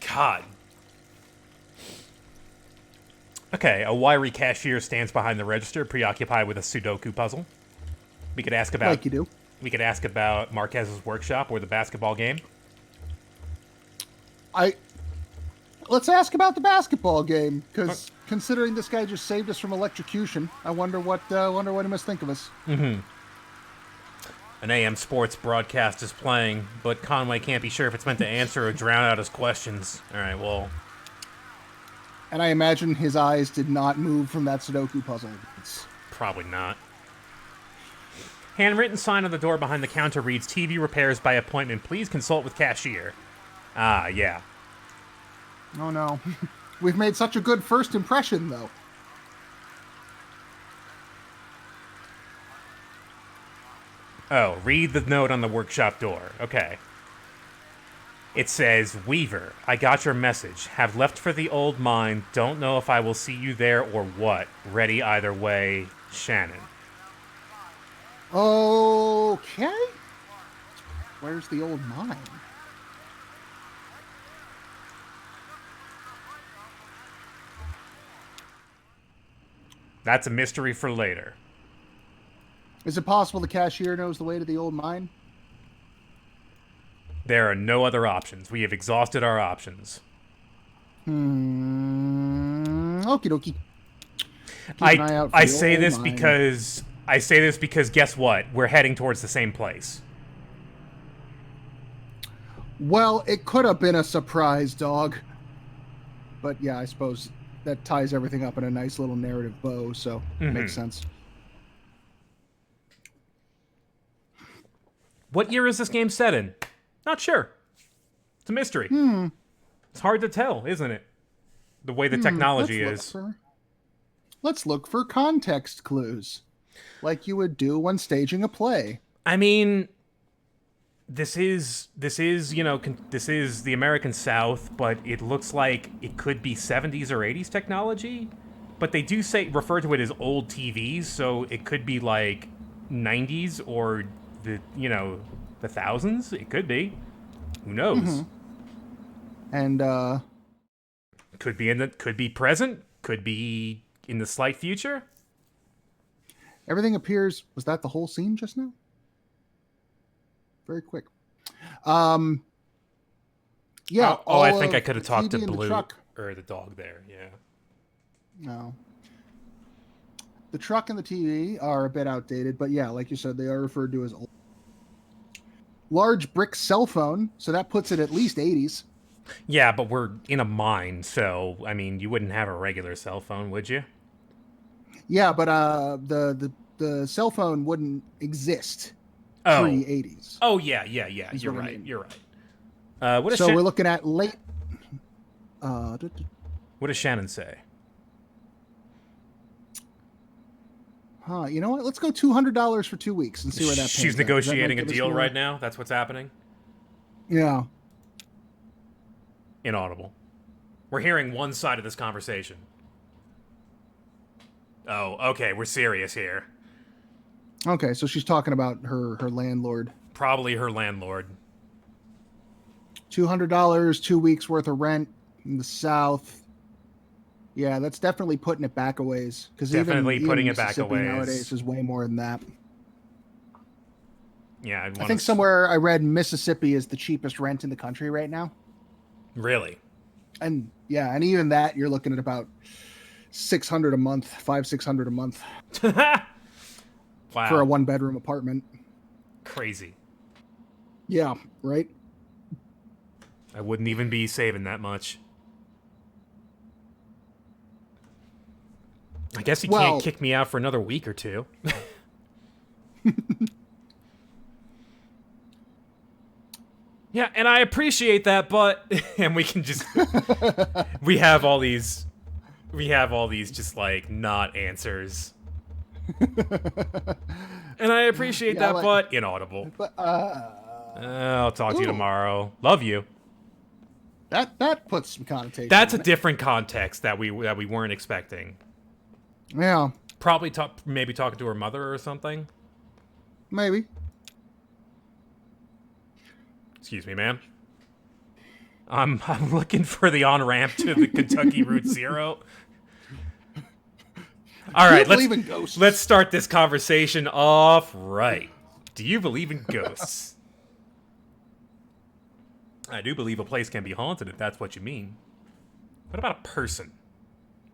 God. Okay, a wiry cashier stands behind the register, preoccupied with a Sudoku puzzle. We could ask about... Like you do. We could ask about Marquez's workshop or the basketball game. Let's ask about the basketball game, because considering this guy just saved us from electrocution, I wonder what he must think of us. Mm-hmm. An AM sports broadcast is playing, but Conway can't be sure if it's meant to answer or drown out his questions. All right, well... And I imagine his eyes did not move from that Sudoku puzzle. Probably not. Handwritten sign on the door behind the counter reads, TV repairs by appointment. Please consult with cashier. Ah, yeah. Oh, no. We've made such a good first impression, though. Oh, read the note on the workshop door. Okay. It says, Weaver, I got your message. Have left for the old mine. Don't know if I will see you there or what. Ready either way, Shannon. Okay. Where's the old mine? That's a mystery for later. Is it possible the cashier knows the way to the old mine? There are no other options. We have exhausted our options. Okie dokie. I say this because guess what? We're heading towards the same place. Well, it could have been a surprise, dog. But yeah, I suppose that ties everything up in a nice little narrative bow, so it makes sense. What year is this game set in? Not sure. It's a mystery. It's hard to tell, isn't it? The way the technology is. Let's look for context clues, like you would do when staging a play. I mean, this is this is the American South, but it looks like it could be 70s or 80s technology. But they do refer to it as old TVs, so it could be like 90s or the thousands. It could be. Who knows? And could be present, could be in the slight future. Everything appears... Was that the whole scene just now? Very quick. Yeah. I think I could have talked to Blue or the dog there. Yeah. No. The truck and the TV are a bit outdated, but yeah, like you said, they are referred to as old. Large brick cell phone, so that puts it at least 80s. Yeah, but we're in a mine, so I mean, you wouldn't have a regular cell phone, would you? Yeah, but the cell phone wouldn't exist Oh. pre-80s. Oh, yeah. You're what I right. mean. You're right. So we're looking at late. What does Shannon say? You know what? Let's go $200 for 2 weeks and see where that She's pans out. Does that negotiating a give us deal more? right now. That's what's happening. Yeah. Inaudible. We're hearing one side of this conversation. Oh, okay. We're serious here. Okay, so she's talking about her landlord. Probably her landlord. $200, 2 weeks worth of rent in the South. Yeah, that's definitely putting it back a ways. Because Definitely even putting it back a Mississippi ways. nowadays is way more than that. Yeah, I think somewhere I read Mississippi is the cheapest rent in the country right now. Really? And yeah, and even that you're looking at about $600 a month, $600 a month Wow. for a 1-bedroom apartment. Crazy. Yeah, right. I wouldn't even be saving that much. I guess you can't kick me out for another week or two. Yeah, and I appreciate that, but and we can just we have all these just like not answers. And I appreciate that, but inaudible. But I'll talk to you tomorrow. Love you. That puts some connotation. That's a different context that we weren't expecting. Yeah. Probably maybe talking to her mother or something. Maybe. Excuse me, ma'am. I'm looking for the on-ramp to the Kentucky Route Zero. All right, let's start this conversation off right. Do you believe in ghosts? I do believe a place can be haunted if that's what you mean. What about a person?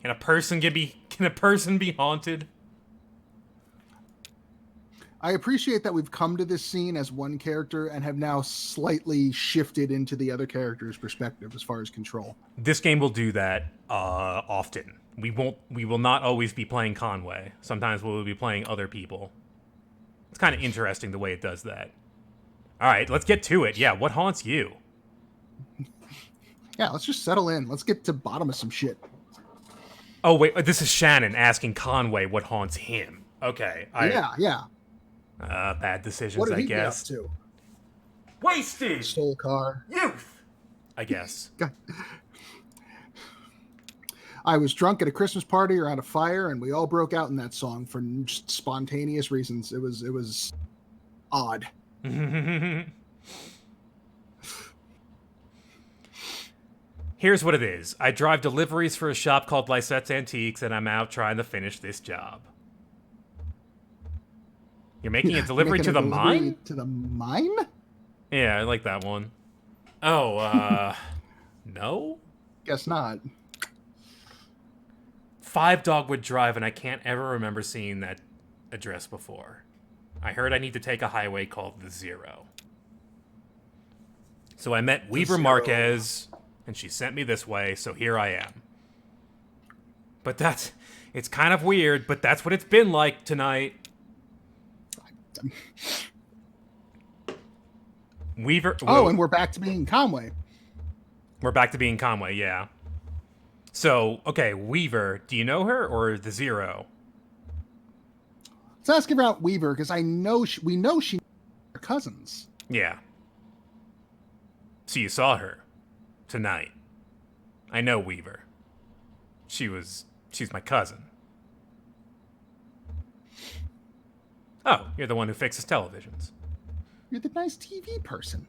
Can a person be haunted? I appreciate that we've come to this scene as one character and have now slightly shifted into the other character's perspective as far as control. This game will do that often. We will not always be playing Conway. Sometimes we'll be playing other people. It's kind of interesting the way it does that. All right, let's get to it. Yeah, what haunts you? Yeah, let's just settle in. Let's get to the bottom of some shit. Oh, wait, this is Shannon asking Conway what haunts him. Okay. Yeah. Bad decisions, what did I he guess. Get up to? Wasted! Stole car. Youth! I guess. I was drunk at a Christmas party or at a fire, and we all broke out in that song for just spontaneous reasons. It was odd. Here's what it is. I drive deliveries for a shop called Lysette's Antiques, and I'm out trying to finish this job. You're making a delivery to the mine? To the mine? Yeah, I like that one. Oh, no? Guess not. 5 Dogwood Drive, and I can't ever remember seeing that address before. I heard I need to take a highway called the Zero. So I met Weaver Marquez, and she sent me this way, so here I am. But it's kind of weird, but that's what it's been like tonight. Weaver. Oh, and we're back to being Conway. We're back to being Conway, yeah. So, okay, Weaver, do you know her or the Zero? Let's ask about Weaver because we know she are cousins. Yeah. So you saw her tonight. I know Weaver. She's my cousin. Oh, you're the one who fixes televisions. You're the nice TV person.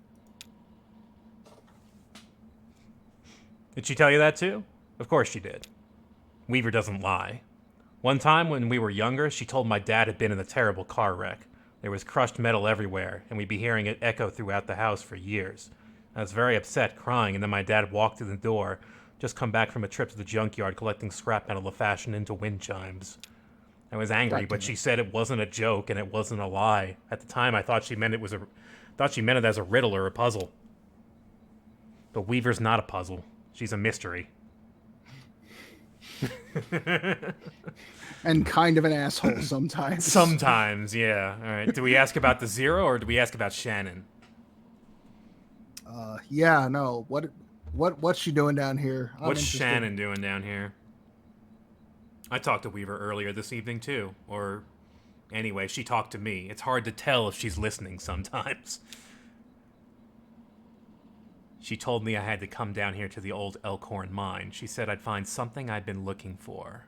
Did she tell you that too? Of course she did. Weaver doesn't lie. One time when we were younger, she told my dad had been in a terrible car wreck. There was crushed metal everywhere, and we'd be hearing it echo throughout the house for years. I was very upset, crying, and then my dad walked through the door, just come back from a trip to the junkyard collecting scrap metal to fashion into wind chimes. I was angry, but she said it wasn't a joke and it wasn't a lie. At the time, I thought she meant it as a riddle or a puzzle. But Weaver's not a puzzle. She's a mystery. And kind of an asshole sometimes. Sometimes, yeah. All right. Do we ask about the Zero or do we ask about Shannon? Yeah, no. What's she doing down here? I'm What's interested. Shannon doing down here? I talked to Weaver earlier this evening too, or anyway, she talked to me. It's hard to tell if she's listening sometimes. She told me I had to come down here to the old Elkhorn mine. She said I'd find something I'd been looking for.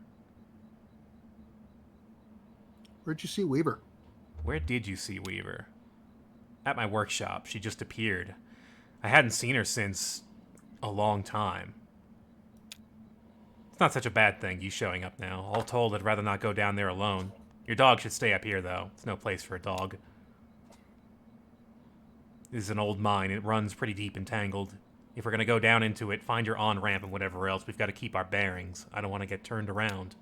Where'd you see Weaver? Where did you see Weaver? At my workshop. She just appeared. I hadn't seen her since a long time. It's not such a bad thing, you showing up now. All told, I'd rather not go down there alone. Your dog should stay up here, though. It's no place for a dog. This is an old mine. It runs pretty deep and tangled. If we're going to go down into it, find your on-ramp and whatever else. We've got to keep our bearings. I don't want to get turned around.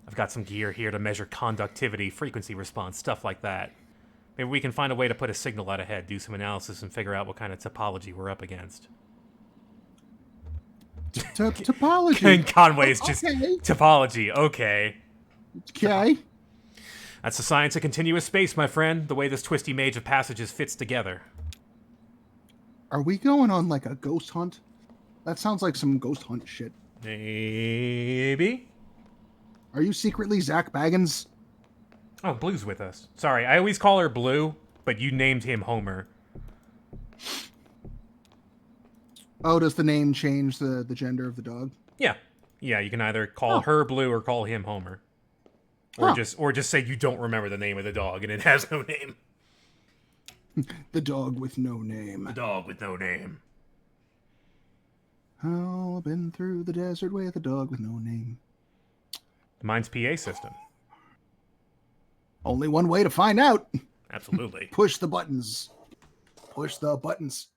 I've got some gear here to measure conductivity, frequency response, stuff like that. Maybe we can find a way to put a signal out ahead, do some analysis, and figure out what kind of topology we're up against. Topology. Conway's just Okay. topology. Okay. Okay. That's the science of continuous space, my friend. The way this twisty maze of passages fits together. Are we going on like a ghost hunt? That sounds like some ghost hunt shit. Maybe? Are you secretly Zach Baggins? Oh, Blue's with us. Sorry, I always call her Blue, but you named him Homer. Oh, does the name change the gender of the dog? Yeah. Yeah, you can either call her Blue or call him Homer. Or just say you don't remember the name of the dog and it has no name. The dog with no name. The dog with no name. Oh, I've been through the desert with a dog with no name. Mine's PA system. Only one way to find out. Absolutely. Push the buttons. Push the buttons.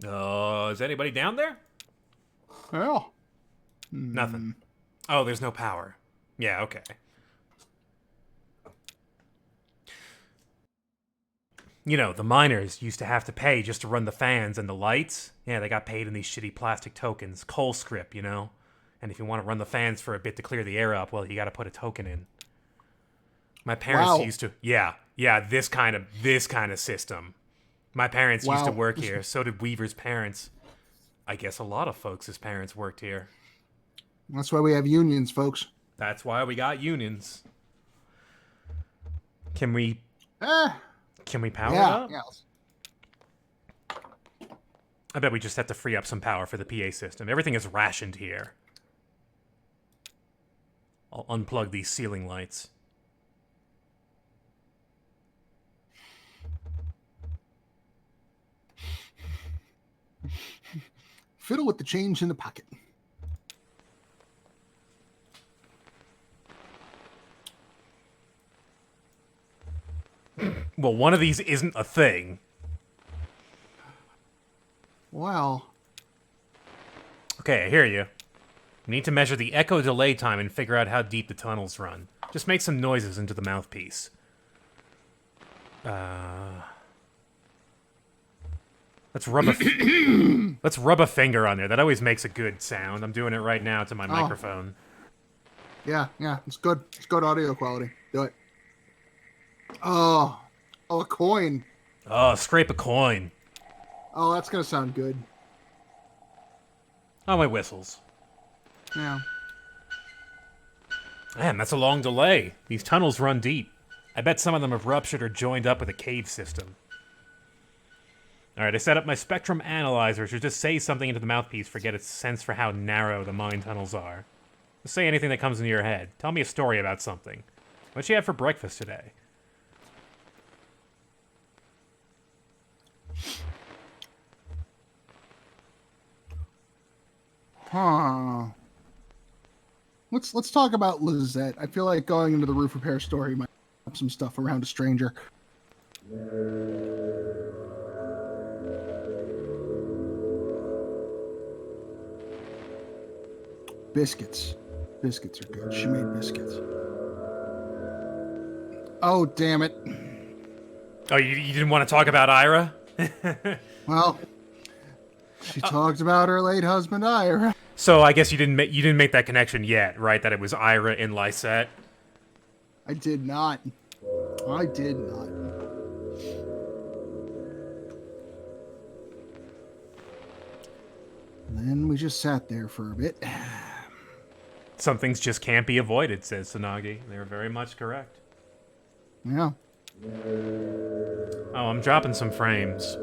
Is anybody down there? Well. Nothing. Oh, there's no power. Yeah, okay. You know, the miners used to have to pay just to run the fans and the lights. Yeah, they got paid in these shitty plastic tokens. Coal script, you know? And if you want to run the fans for a bit to clear the air up, well, you got to put a token in. My parents used to... Yeah, this kind of system. My parents used to work here. So did Weaver's parents. I guess a lot of folks' parents worked here. That's why we have unions, folks. That's why we got unions. Can we power it up? Yeah. I bet we just have to free up some power for the PA system. Everything is rationed here. I'll unplug these ceiling lights. Fiddle with the change in the pocket. Well, one of these isn't a thing. Wow. Okay, I hear you. We need to measure the echo delay time and figure out how deep the tunnels run. Just make some noises into the mouthpiece. Let's rub a finger on there. That always makes a good sound. I'm doing it right now to my microphone. Yeah, it's good. It's good audio quality. Do it. Oh, a coin. Oh, scrape a coin. Oh, that's gonna sound good. Oh, my whistles. Yeah. Man, that's a long delay. These tunnels run deep. I bet some of them have ruptured or joined up with a cave system. Alright, I set up my spectrum analyzer to just say something into the mouthpiece for get a sense for how narrow the mine tunnels are. Just say anything that comes into your head. Tell me a story about something. What'd you have for breakfast today? Huh. Let's talk about Lizette. I feel like going into the roof repair story might have some stuff around a stranger. Biscuits. Biscuits are good. She made biscuits. Oh, damn it. Oh, you didn't want to talk about Ira? Well, she talked about her late husband, Ira. So I guess you didn't make that connection yet, right? That it was Ira in Lysette. I did not. I did not. And then we just sat there for a bit. Some things just can't be avoided, says Tsunagi. They're very much correct. Yeah. Oh, I'm dropping some frames.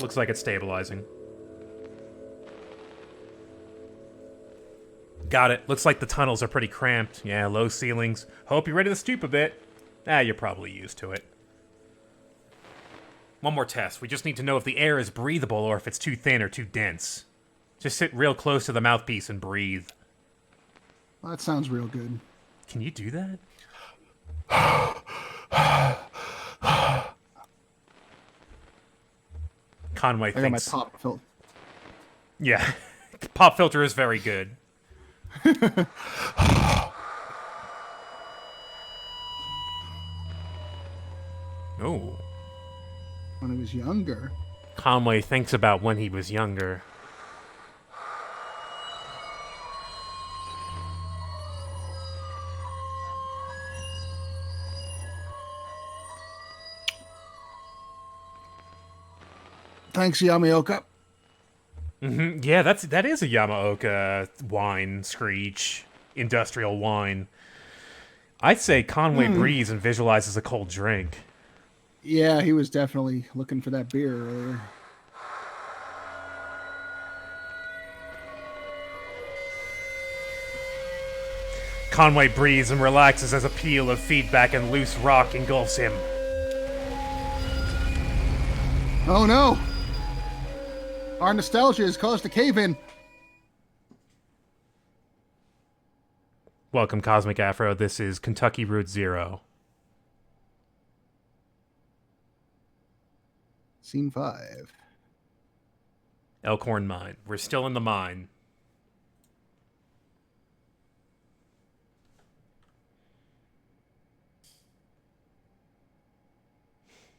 Looks like it's stabilizing. Got it. Looks like the tunnels are pretty cramped. Yeah, low ceilings. Hope you're ready to stoop a bit. You're probably used to it. One more test. We just need to know if the air is breathable or if it's too thin or too dense. Just sit real close to the mouthpiece and breathe. Well, that sounds real good. Can you do that? Conway I got my thinks... pop filter. Yeah. Pop filter is very good. Oh. When I was younger. Conway thinks about when he was younger. Thanks, Yamaoka. Mm-hmm. Yeah, that is a Yamaoka wine, screech, industrial wine. I'd say Conway breathes and visualizes a cold drink. Yeah, he was definitely looking for that beer earlier. Conway breathes and relaxes as a peal of feedback and loose rock engulfs him. Oh no! Our nostalgia has caused a cave-in. Welcome, Cosmic Afro. This is Kentucky Route Zero. Scene 5. Elkhorn Mine. We're still in the mine.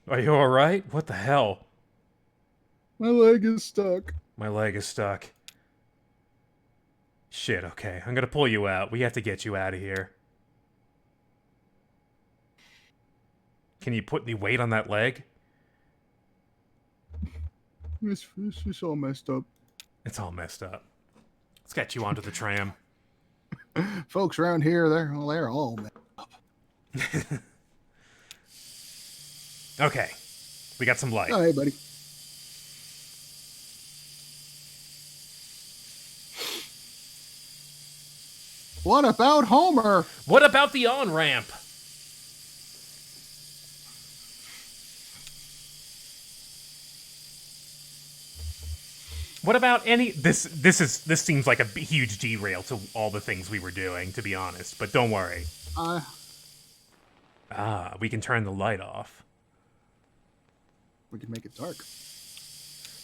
Are you alright? What the hell? My leg is stuck. My leg is stuck. Shit, okay. I'm gonna pull you out. We have to get you out of here. Can you put the weight on that leg? It's all messed up. It's all messed up. Let's get you onto the tram. Folks around here, they're all messed up. Okay. We got some light. Oh, hey, buddy. What about Homer? What about the on-ramp? What about any... This seems like a huge derail to all the things we were doing, to be honest. But don't worry. We can turn the light off. We can make it dark.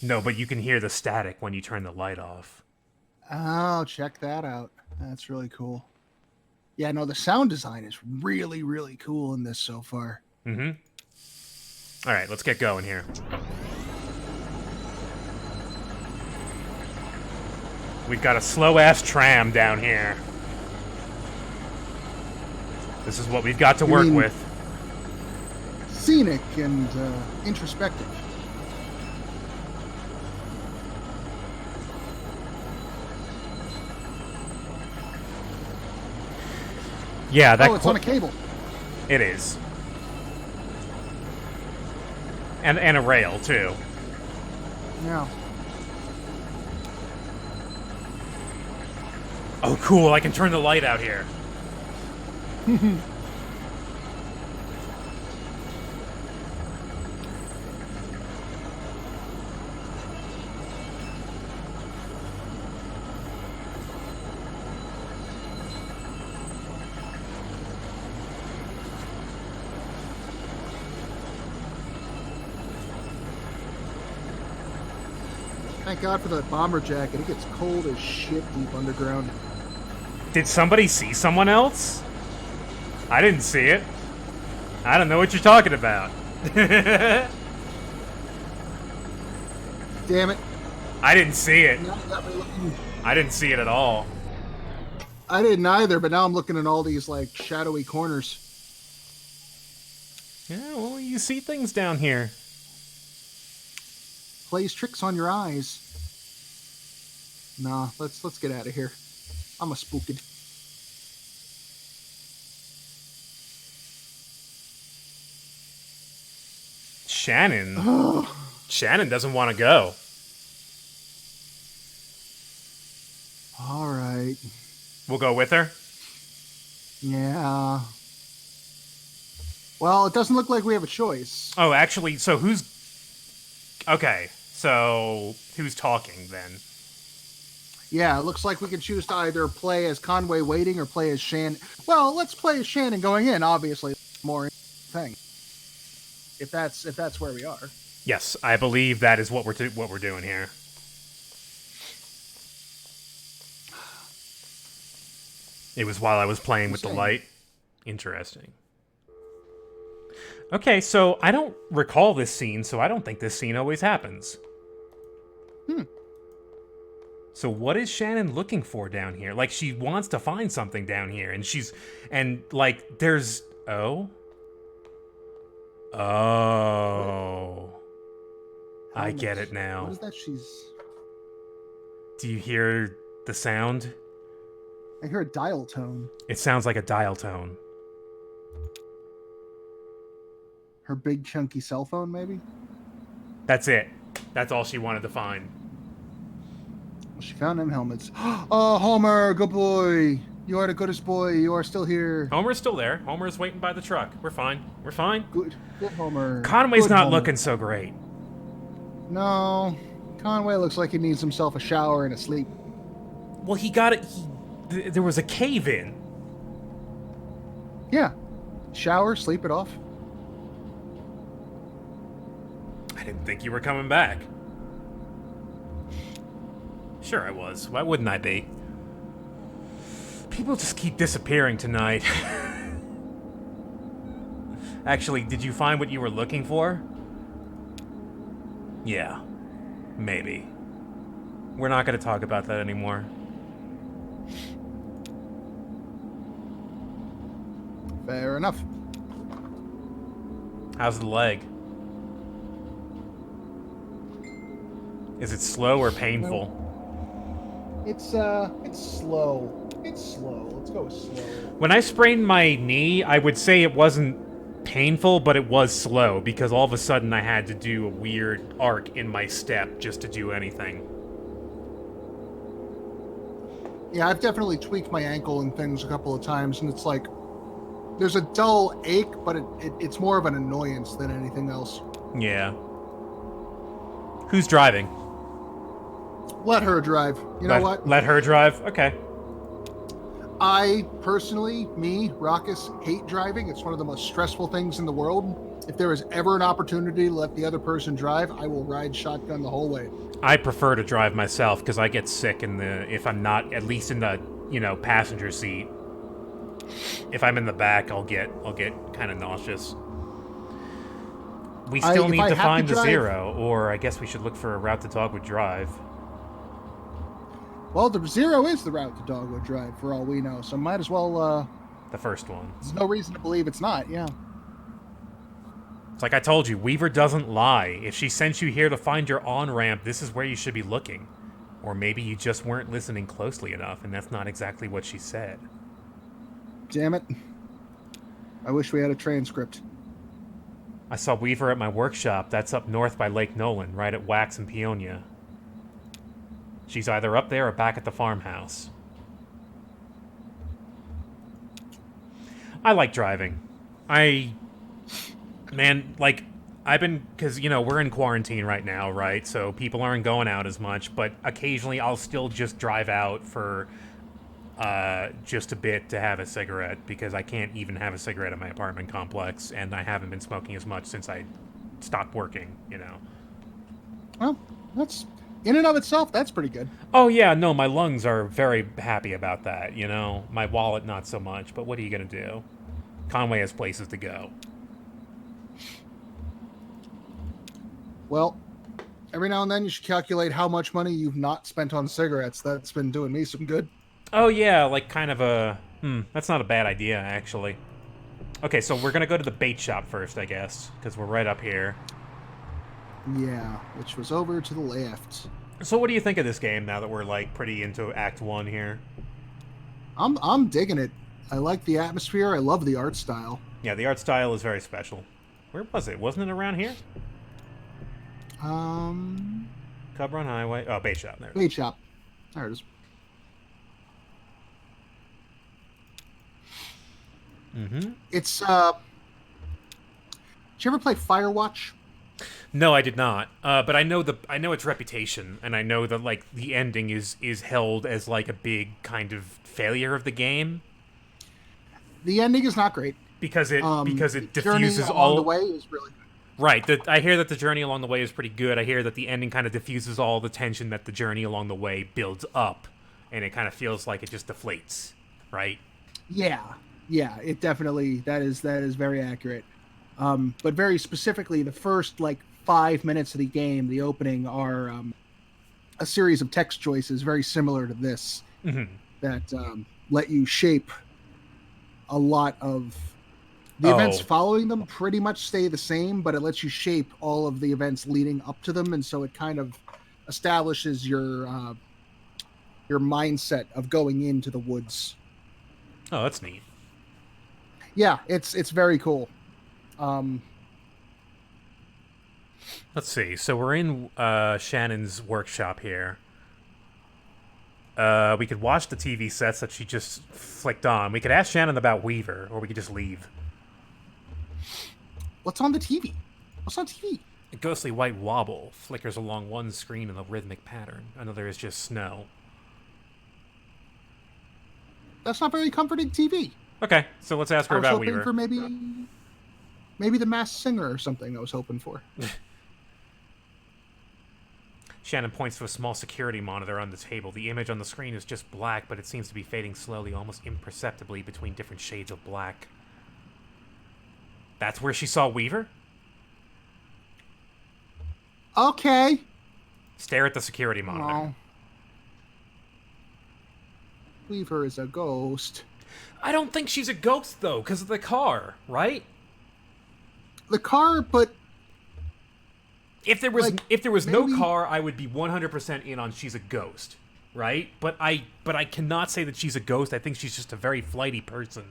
No, but you can hear the static when you turn the light off. Oh, check that out. That's really cool. Yeah, no, the sound design is really, really cool in this so far. Mm-hmm. All right, let's get going here. We've got a slow-ass tram down here. This is what we've got to work with. Scenic and introspective. Yeah, that. Oh, it's on a cable. It is. And a rail too. Yeah. Oh, cool! I can turn the light out here. Thank God for that bomber jacket. It gets cold as shit deep underground. Did somebody see someone else? I didn't see it. I don't know what you're talking about. Damn it. I didn't see it. Now you got me looking. I didn't see it at all. I didn't either, but now I'm looking in all these like shadowy corners. Yeah, well, you see things down here. Plays tricks on your eyes. Nah, let's get out of here. I'm a spooked. Shannon. Shannon doesn't want to go. All right. We'll go with her. Yeah. Well, it doesn't look like we have a choice. Oh, actually, so who's... Okay, so who's talking then? Yeah, it looks like we can choose to either play as Conway waiting or play as Shannon. Well, let's play as Shannon going in, obviously. More thing. If that's where we are. Yes, I believe that is what we're doing here. It was while I was playing with the light. Interesting. Okay, so I don't recall this scene, so I don't think this scene always happens. So what is Shannon looking for down here? Like, she wants to find something down here, and like, there's... Oh? Oh. I get it now. What is that she's... Do you hear the sound? I hear a dial tone. It sounds like a dial tone. Her big chunky cell phone, maybe? That's it. That's all she wanted to find. Well, she found them helmets. Oh, Homer, good boy. You are the goodest boy. You are still here. Homer's still there. Homer's waiting by the truck. We're fine. We're fine. Good Homer. Conway's Good not Homer. looking so great. No. Conway looks like he needs himself a shower and a sleep. Well, he got it. There was a cave in. Yeah. Shower, sleep it off. I didn't think you were coming back. Sure I was. Why wouldn't I be? People just keep disappearing tonight. Actually, did you find what you were looking for? Yeah. Maybe. We're not going to talk about that anymore. Fair enough. How's the leg? Is it slow or painful? It's slow. It's slow. Let's go with slow. When I sprained my knee, I would say it wasn't painful, but it was slow, because all of a sudden I had to do a weird arc in my step just to do anything. Yeah, I've definitely tweaked my ankle and things a couple of times, and it's like there's a dull ache, but it's more of an annoyance than anything else. Yeah. Who's driving? Let her drive. You know what? Let her drive? Okay. I personally, raqus, hate driving. It's one of the most stressful things in the world. If there is ever an opportunity to let the other person drive, I will ride shotgun the whole way. I prefer to drive myself because I get sick if I'm not at least in the, passenger seat. If I'm in the back, I'll get kind of nauseous. We still need to find the Zero, or I guess we should look for a route the dog would drive. Well, the Zero is the route the dog would drive, for all we know, so might as well, The first one. There's no reason to believe it's not, yeah. It's like I told you, Weaver doesn't lie. If she sent you here to find your on-ramp, this is where you should be looking. Or maybe you just weren't listening closely enough, and that's not exactly what she said. Damn it. I wish we had a transcript. I saw Weaver at my workshop. That's up north by Lake Nolan, right at Wax and Peonia. She's either up there or back at the farmhouse. I like driving. I've been, because, we're in quarantine right now, right? So people aren't going out as much, but occasionally I'll still just drive out for just a bit to have a cigarette, because I can't even have a cigarette at my apartment complex, and I haven't been smoking as much since I stopped working, Well, that's... in and of itself, that's pretty good. Oh, yeah, no, my lungs are very happy about that, My wallet, not so much, but what are you going to do? Conway has places to go. Well, every now and then you should calculate how much money you've not spent on cigarettes. That's been doing me some good. Oh, yeah, like kind of a... that's not a bad idea, actually. Okay, so we're gonna go to the bait shop first, I guess, because we're right up here. Yeah, which was over to the left. So what do you think of this game now that we're, like, pretty into Act 1 here? I'm digging it. I like the atmosphere. I love the art style. Yeah, the art style is very special. Where was it? Wasn't it around here? Cub Run Highway. Oh, bait shop. There. Bait shop. There it is. It's Did you ever play Firewatch? No, I did not. But I know its reputation, and I know that like the ending is held as like a big kind of failure of the game The ending is not great. because it diffuses journey all along the way is really good. right. I hear that the journey along the way is pretty good. I hear that the ending kind of diffuses all the tension that the journey along the way builds up, and it kind of feels like it just deflates. Right? Yeah, it definitely that is very accurate. But very specifically, the first like 5 minutes of the game, the opening, are a series of text choices very similar to this that let you shape a lot of the events following them. Pretty much stay the same, but it lets you shape all of the events leading up to them, and so it kind of establishes your mindset of going into the woods. Oh, that's neat. Yeah, it's very cool. Let's see. So we're in Shannon's workshop here. We could watch the TV sets that she just flicked on. We could ask Shannon about Weaver, or we could just leave. What's on the TV? What's on TV? A ghostly white wobble flickers along one screen in a rhythmic pattern. Another is just snow. That's not very comforting TV. Okay, so let's ask her about Weaver. I was hoping for maybe the Masked Singer or something. I was hoping for. Shannon points to a small security monitor on the table. The image on the screen is just black, but it seems to be fading slowly, almost imperceptibly, between different shades of black. That's where she saw Weaver? Okay. Stare at the security monitor. Oh. Weaver is a ghost. I don't think she's a ghost, though, because of the car, right? The car, but if there was no maybe... car, I would be 100% in on she's a ghost, right? But I cannot say that she's a ghost. I think she's just a very flighty person.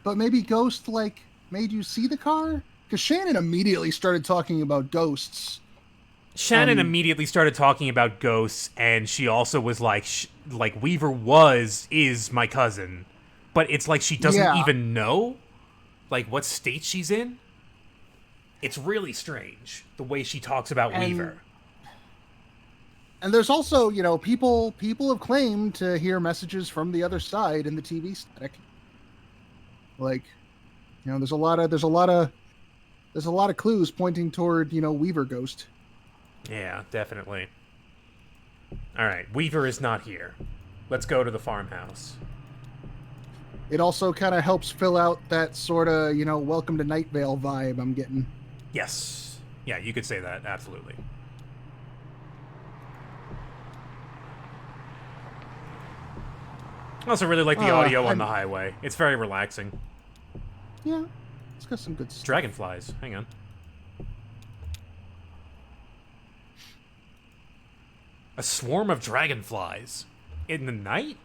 But maybe Ghost like made you see the car? Because Shannon immediately started talking about ghosts. Shannon immediately started talking about ghosts, and she also was like Weaver is my cousin, but it's like she doesn't even know, like, what state she's in. It's really strange the way she talks about Weaver. And there's also, people have claimed to hear messages from the other side in the TV static. Like, there's a lot of clues pointing toward, Weaver ghost. Yeah, definitely. All right, Weaver is not here. Let's go to the farmhouse. It also kind of helps fill out that sort of, Welcome to Night Vale vibe I'm getting. Yes. Yeah, you could say that, absolutely. I also really like the audio on the highway. It's very relaxing. Yeah, it's got some good stuff. Dragonflies. Hang on. A swarm of dragonflies. In the night?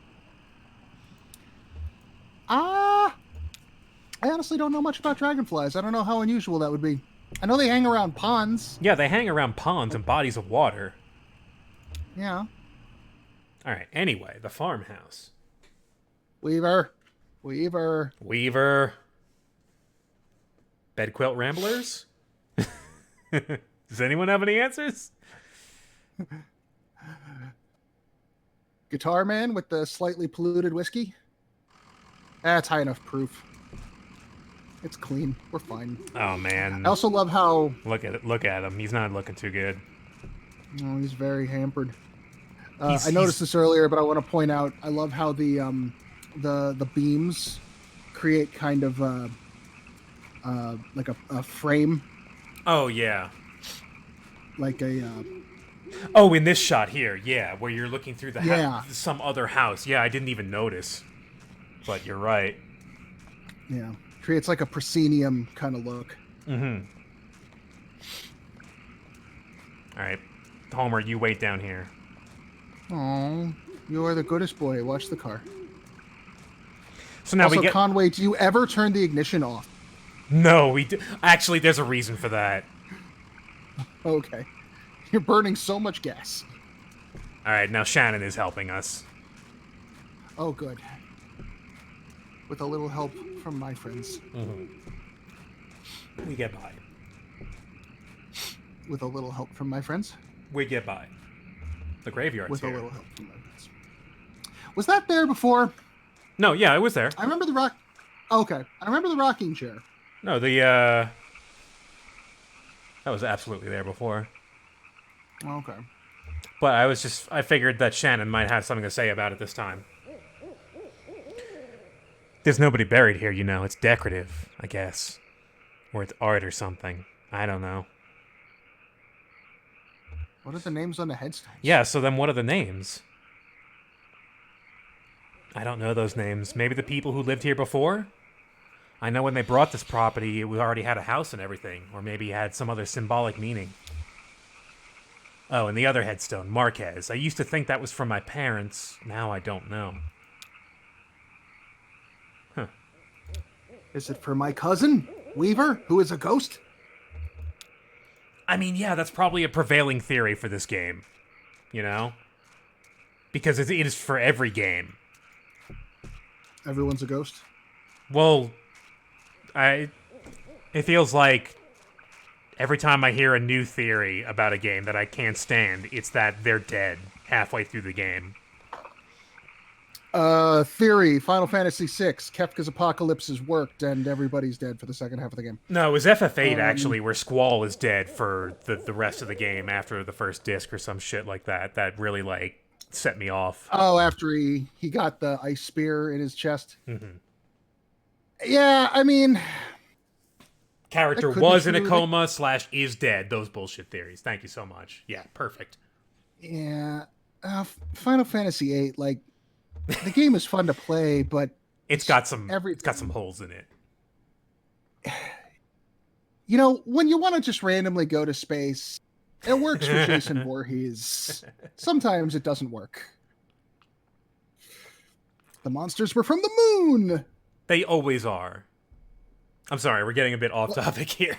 I honestly don't know much about dragonflies. I don't know how unusual that would be. I know they hang around ponds. Yeah, they hang around ponds and bodies of water. Yeah. Alright, anyway, the farmhouse. Weaver. Bed quilt ramblers? Does anyone have any answers? Guitar man with the slightly polluted whiskey. That's high enough proof. It's clean. We're fine. Oh, man. I also love how... Look at him. He's not looking too good. Oh, he's very hampered. I noticed this earlier, but I want to point out, I love how the beams create kind of like a frame, Oh, yeah. like a Oh, in this shot here, yeah, where you're looking through the yeah, some other house. Yeah, I didn't even notice. But you're right. yeah, creates like a proscenium kind of look. Mm-hmm. All right. Homer, you wait down here. Oh, you are the goodest boy. Watch the car. So now Also, we get... Conway, do you ever turn the ignition off? No, we do... Actually, there's a reason for that. Okay. You're burning so much gas. All right, now Shannon is helping us. Oh, good. With a little help from my friends. We get by. With a little help from my friends. We get by. The graveyard's With here. a little help from my friends. Was that there before? No, yeah, it was there. I remember the rock. Okay, I remember the rocking chair. No, that was absolutely there before. Okay. But I figured that Shannon might have something to say about it this time. There's nobody buried here, you know. It's decorative, I guess. Or it's art or something. I don't know. What are the names on the headstones? Yeah, so then what are the names? I don't know those names. Maybe the people who lived here before? I know when they brought this property, we already had a house and everything. Or maybe it had some other symbolic meaning. Oh, and the other headstone, Marquez. I used to think that was from my parents. Now I don't know. Huh. Is it for my cousin, Weaver, who is a ghost? I mean, yeah, that's probably a prevailing theory for this game. You know? Because it is for every game. Everyone's a ghost? Well, it feels like every time I hear a new theory about a game that I can't stand, it's that they're dead halfway through the game. Theory, Final Fantasy VI, Kefka's apocalypse has worked and everybody's dead for the second half of the game. No, it was FF8 actually, where Squall is dead for the rest of the game after the first disc or some shit like that. That really, like, set me off. Oh, after he got the ice spear in his chest. Mm-hmm. Yeah, I mean... Character was in a coma / is dead. Those bullshit theories. Thank you so much. Yeah, perfect. Yeah. Final Fantasy VIII, like, the game is fun to play, but... It's got some holes in it. You know, when you want to just randomly go to space, it works for Jason Voorhees. Sometimes it doesn't work. The monsters were from the moon! They always are. I'm sorry, we're getting a bit off topic here.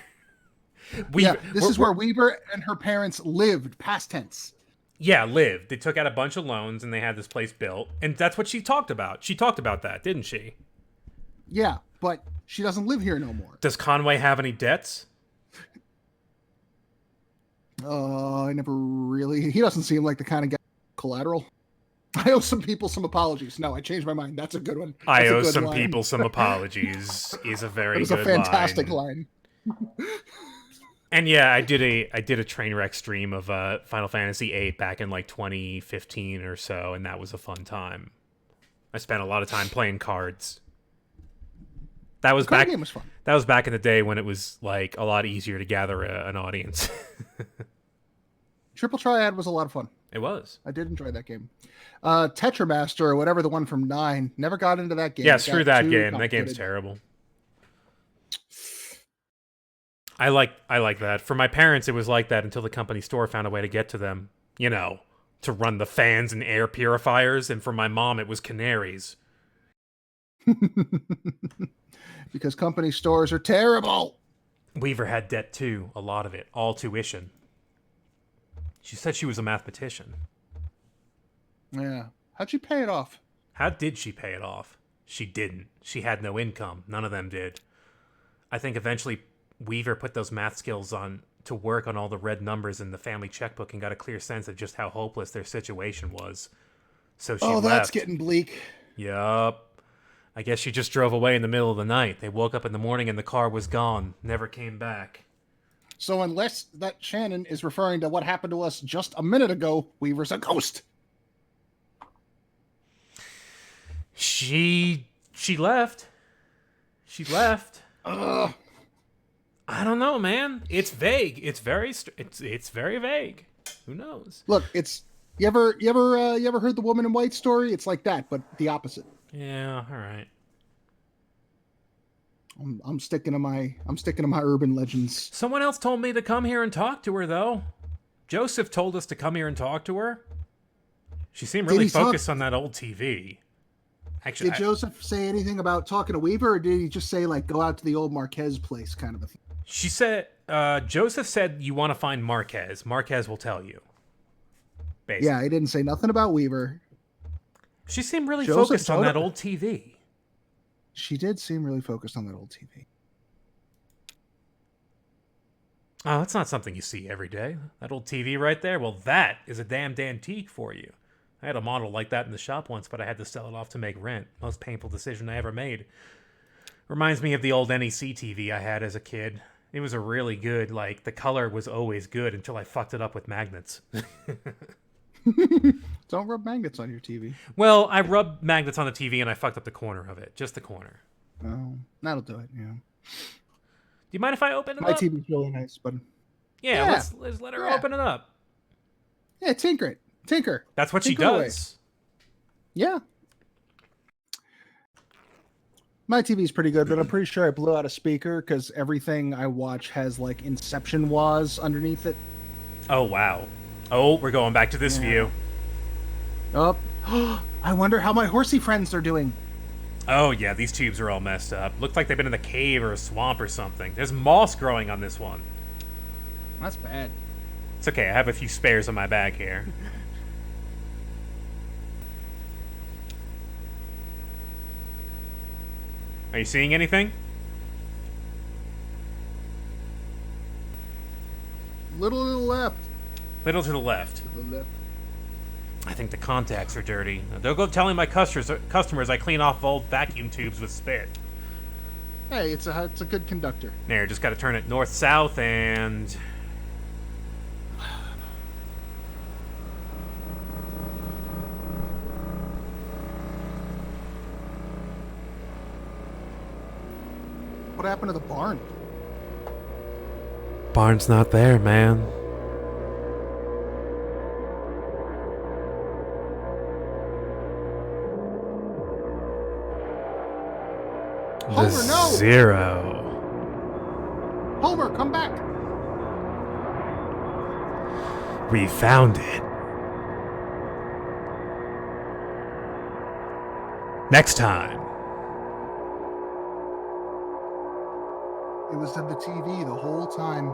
This is where Weaver and her parents lived, past tense. Yeah, lived. They took out a bunch of loans and they had this place built. And that's what she talked about. She talked about that, didn't she? Yeah, but she doesn't live here no more. Does Conway have any debts? I never really... He doesn't seem like the kind of guy... Collateral. I owe some people some apologies. No, I changed my mind. That's a good one. I owe some people some apologies is a very good line. It was a fantastic line. And yeah, I did a train wreck stream of Final Fantasy VIII back in like 2015 or so, and that was a fun time. I spent a lot of time playing cards. That was back. Game was fun. That was back in the day when it was like a lot easier to gather an audience. Triple Triad was a lot of fun. It was. I did enjoy that game. Tetramaster or whatever, the one from 9, never got into that game. Yeah, screw that game. That game's terrible. I like that. For my parents, it was like that until the company store found a way to get to them. You know, to run the fans and air purifiers. And for my mom, it was canaries. Because company stores are terrible. Weaver had debt too. A lot of it. All tuition. She said she was a mathematician. Yeah. How'd she pay it off? How did she pay it off? She didn't. She had no income. None of them did. I think eventually Weaver put those math skills on to work on all the red numbers in the family checkbook and got a clear sense of just how hopeless their situation was. So she left. That's getting bleak. Yup. I guess she just drove away in the middle of the night. They woke up in the morning and the car was gone. Never came back. So unless that Shannon is referring to what happened to us just a minute ago, Weaver's a ghost. She left. She left. Ugh. I don't know, man. It's vague. It's very vague. Who knows? Look, it's you ever heard the Woman in White story? It's like that, but the opposite. Yeah, all right. I'm sticking to my urban legends. Someone else told me to come here and talk to her, though. Joseph told us to come here and talk to her. She seemed really focused on that old TV. Actually, did Joseph say anything about talking to Weaver, or did he just say, like, go out to the old Marquez place kind of a thing? She said, Joseph said you want to find Marquez. Marquez will tell you. Basically. Yeah, he didn't say nothing about Weaver. She seemed really focused on that old TV. She did seem really focused on that old TV. Oh, that's not something you see every day. That old TV right there, well, that is a damned antique for you. I had a model like that in the shop once, but I had to sell it off to make rent. Most painful decision I ever made. Reminds me of the old NEC TV I had as a kid. It was a really good, like, the color was always good until I fucked it up with magnets. Don't rub magnets on your TV. Well, I rubbed magnets on the TV and I fucked up the corner of it. Just the corner. Oh, that'll do it, yeah. Do you mind if I open it My up? My TV's really nice, but... Yeah, let's let her open it up. Yeah, tinker it. Tinker. That's what she does. Yeah. My TV's pretty good, but I'm pretty sure I blew out a speaker because everything I watch has, like, Inception was underneath it. Oh, wow. Oh, we're going back to this view. Oh, I wonder how my horsey friends are doing. Oh, yeah, these tubes are all messed up. Looks like they've been in a cave or a swamp or something. There's moss growing on this one. That's bad. It's okay, I have a few spares in my bag here. Are you seeing anything? Little to the left. Little to the left. To the left. I think the contacts are dirty. Don't go telling my customers I clean off old vacuum tubes with spit. Hey, it's a good conductor. There, just got to turn it north-south and... What happened to the barn? Barn's not there, man. Homer, no! Zero. Homer, come back! We found it. Next time. It was in the TV the whole time.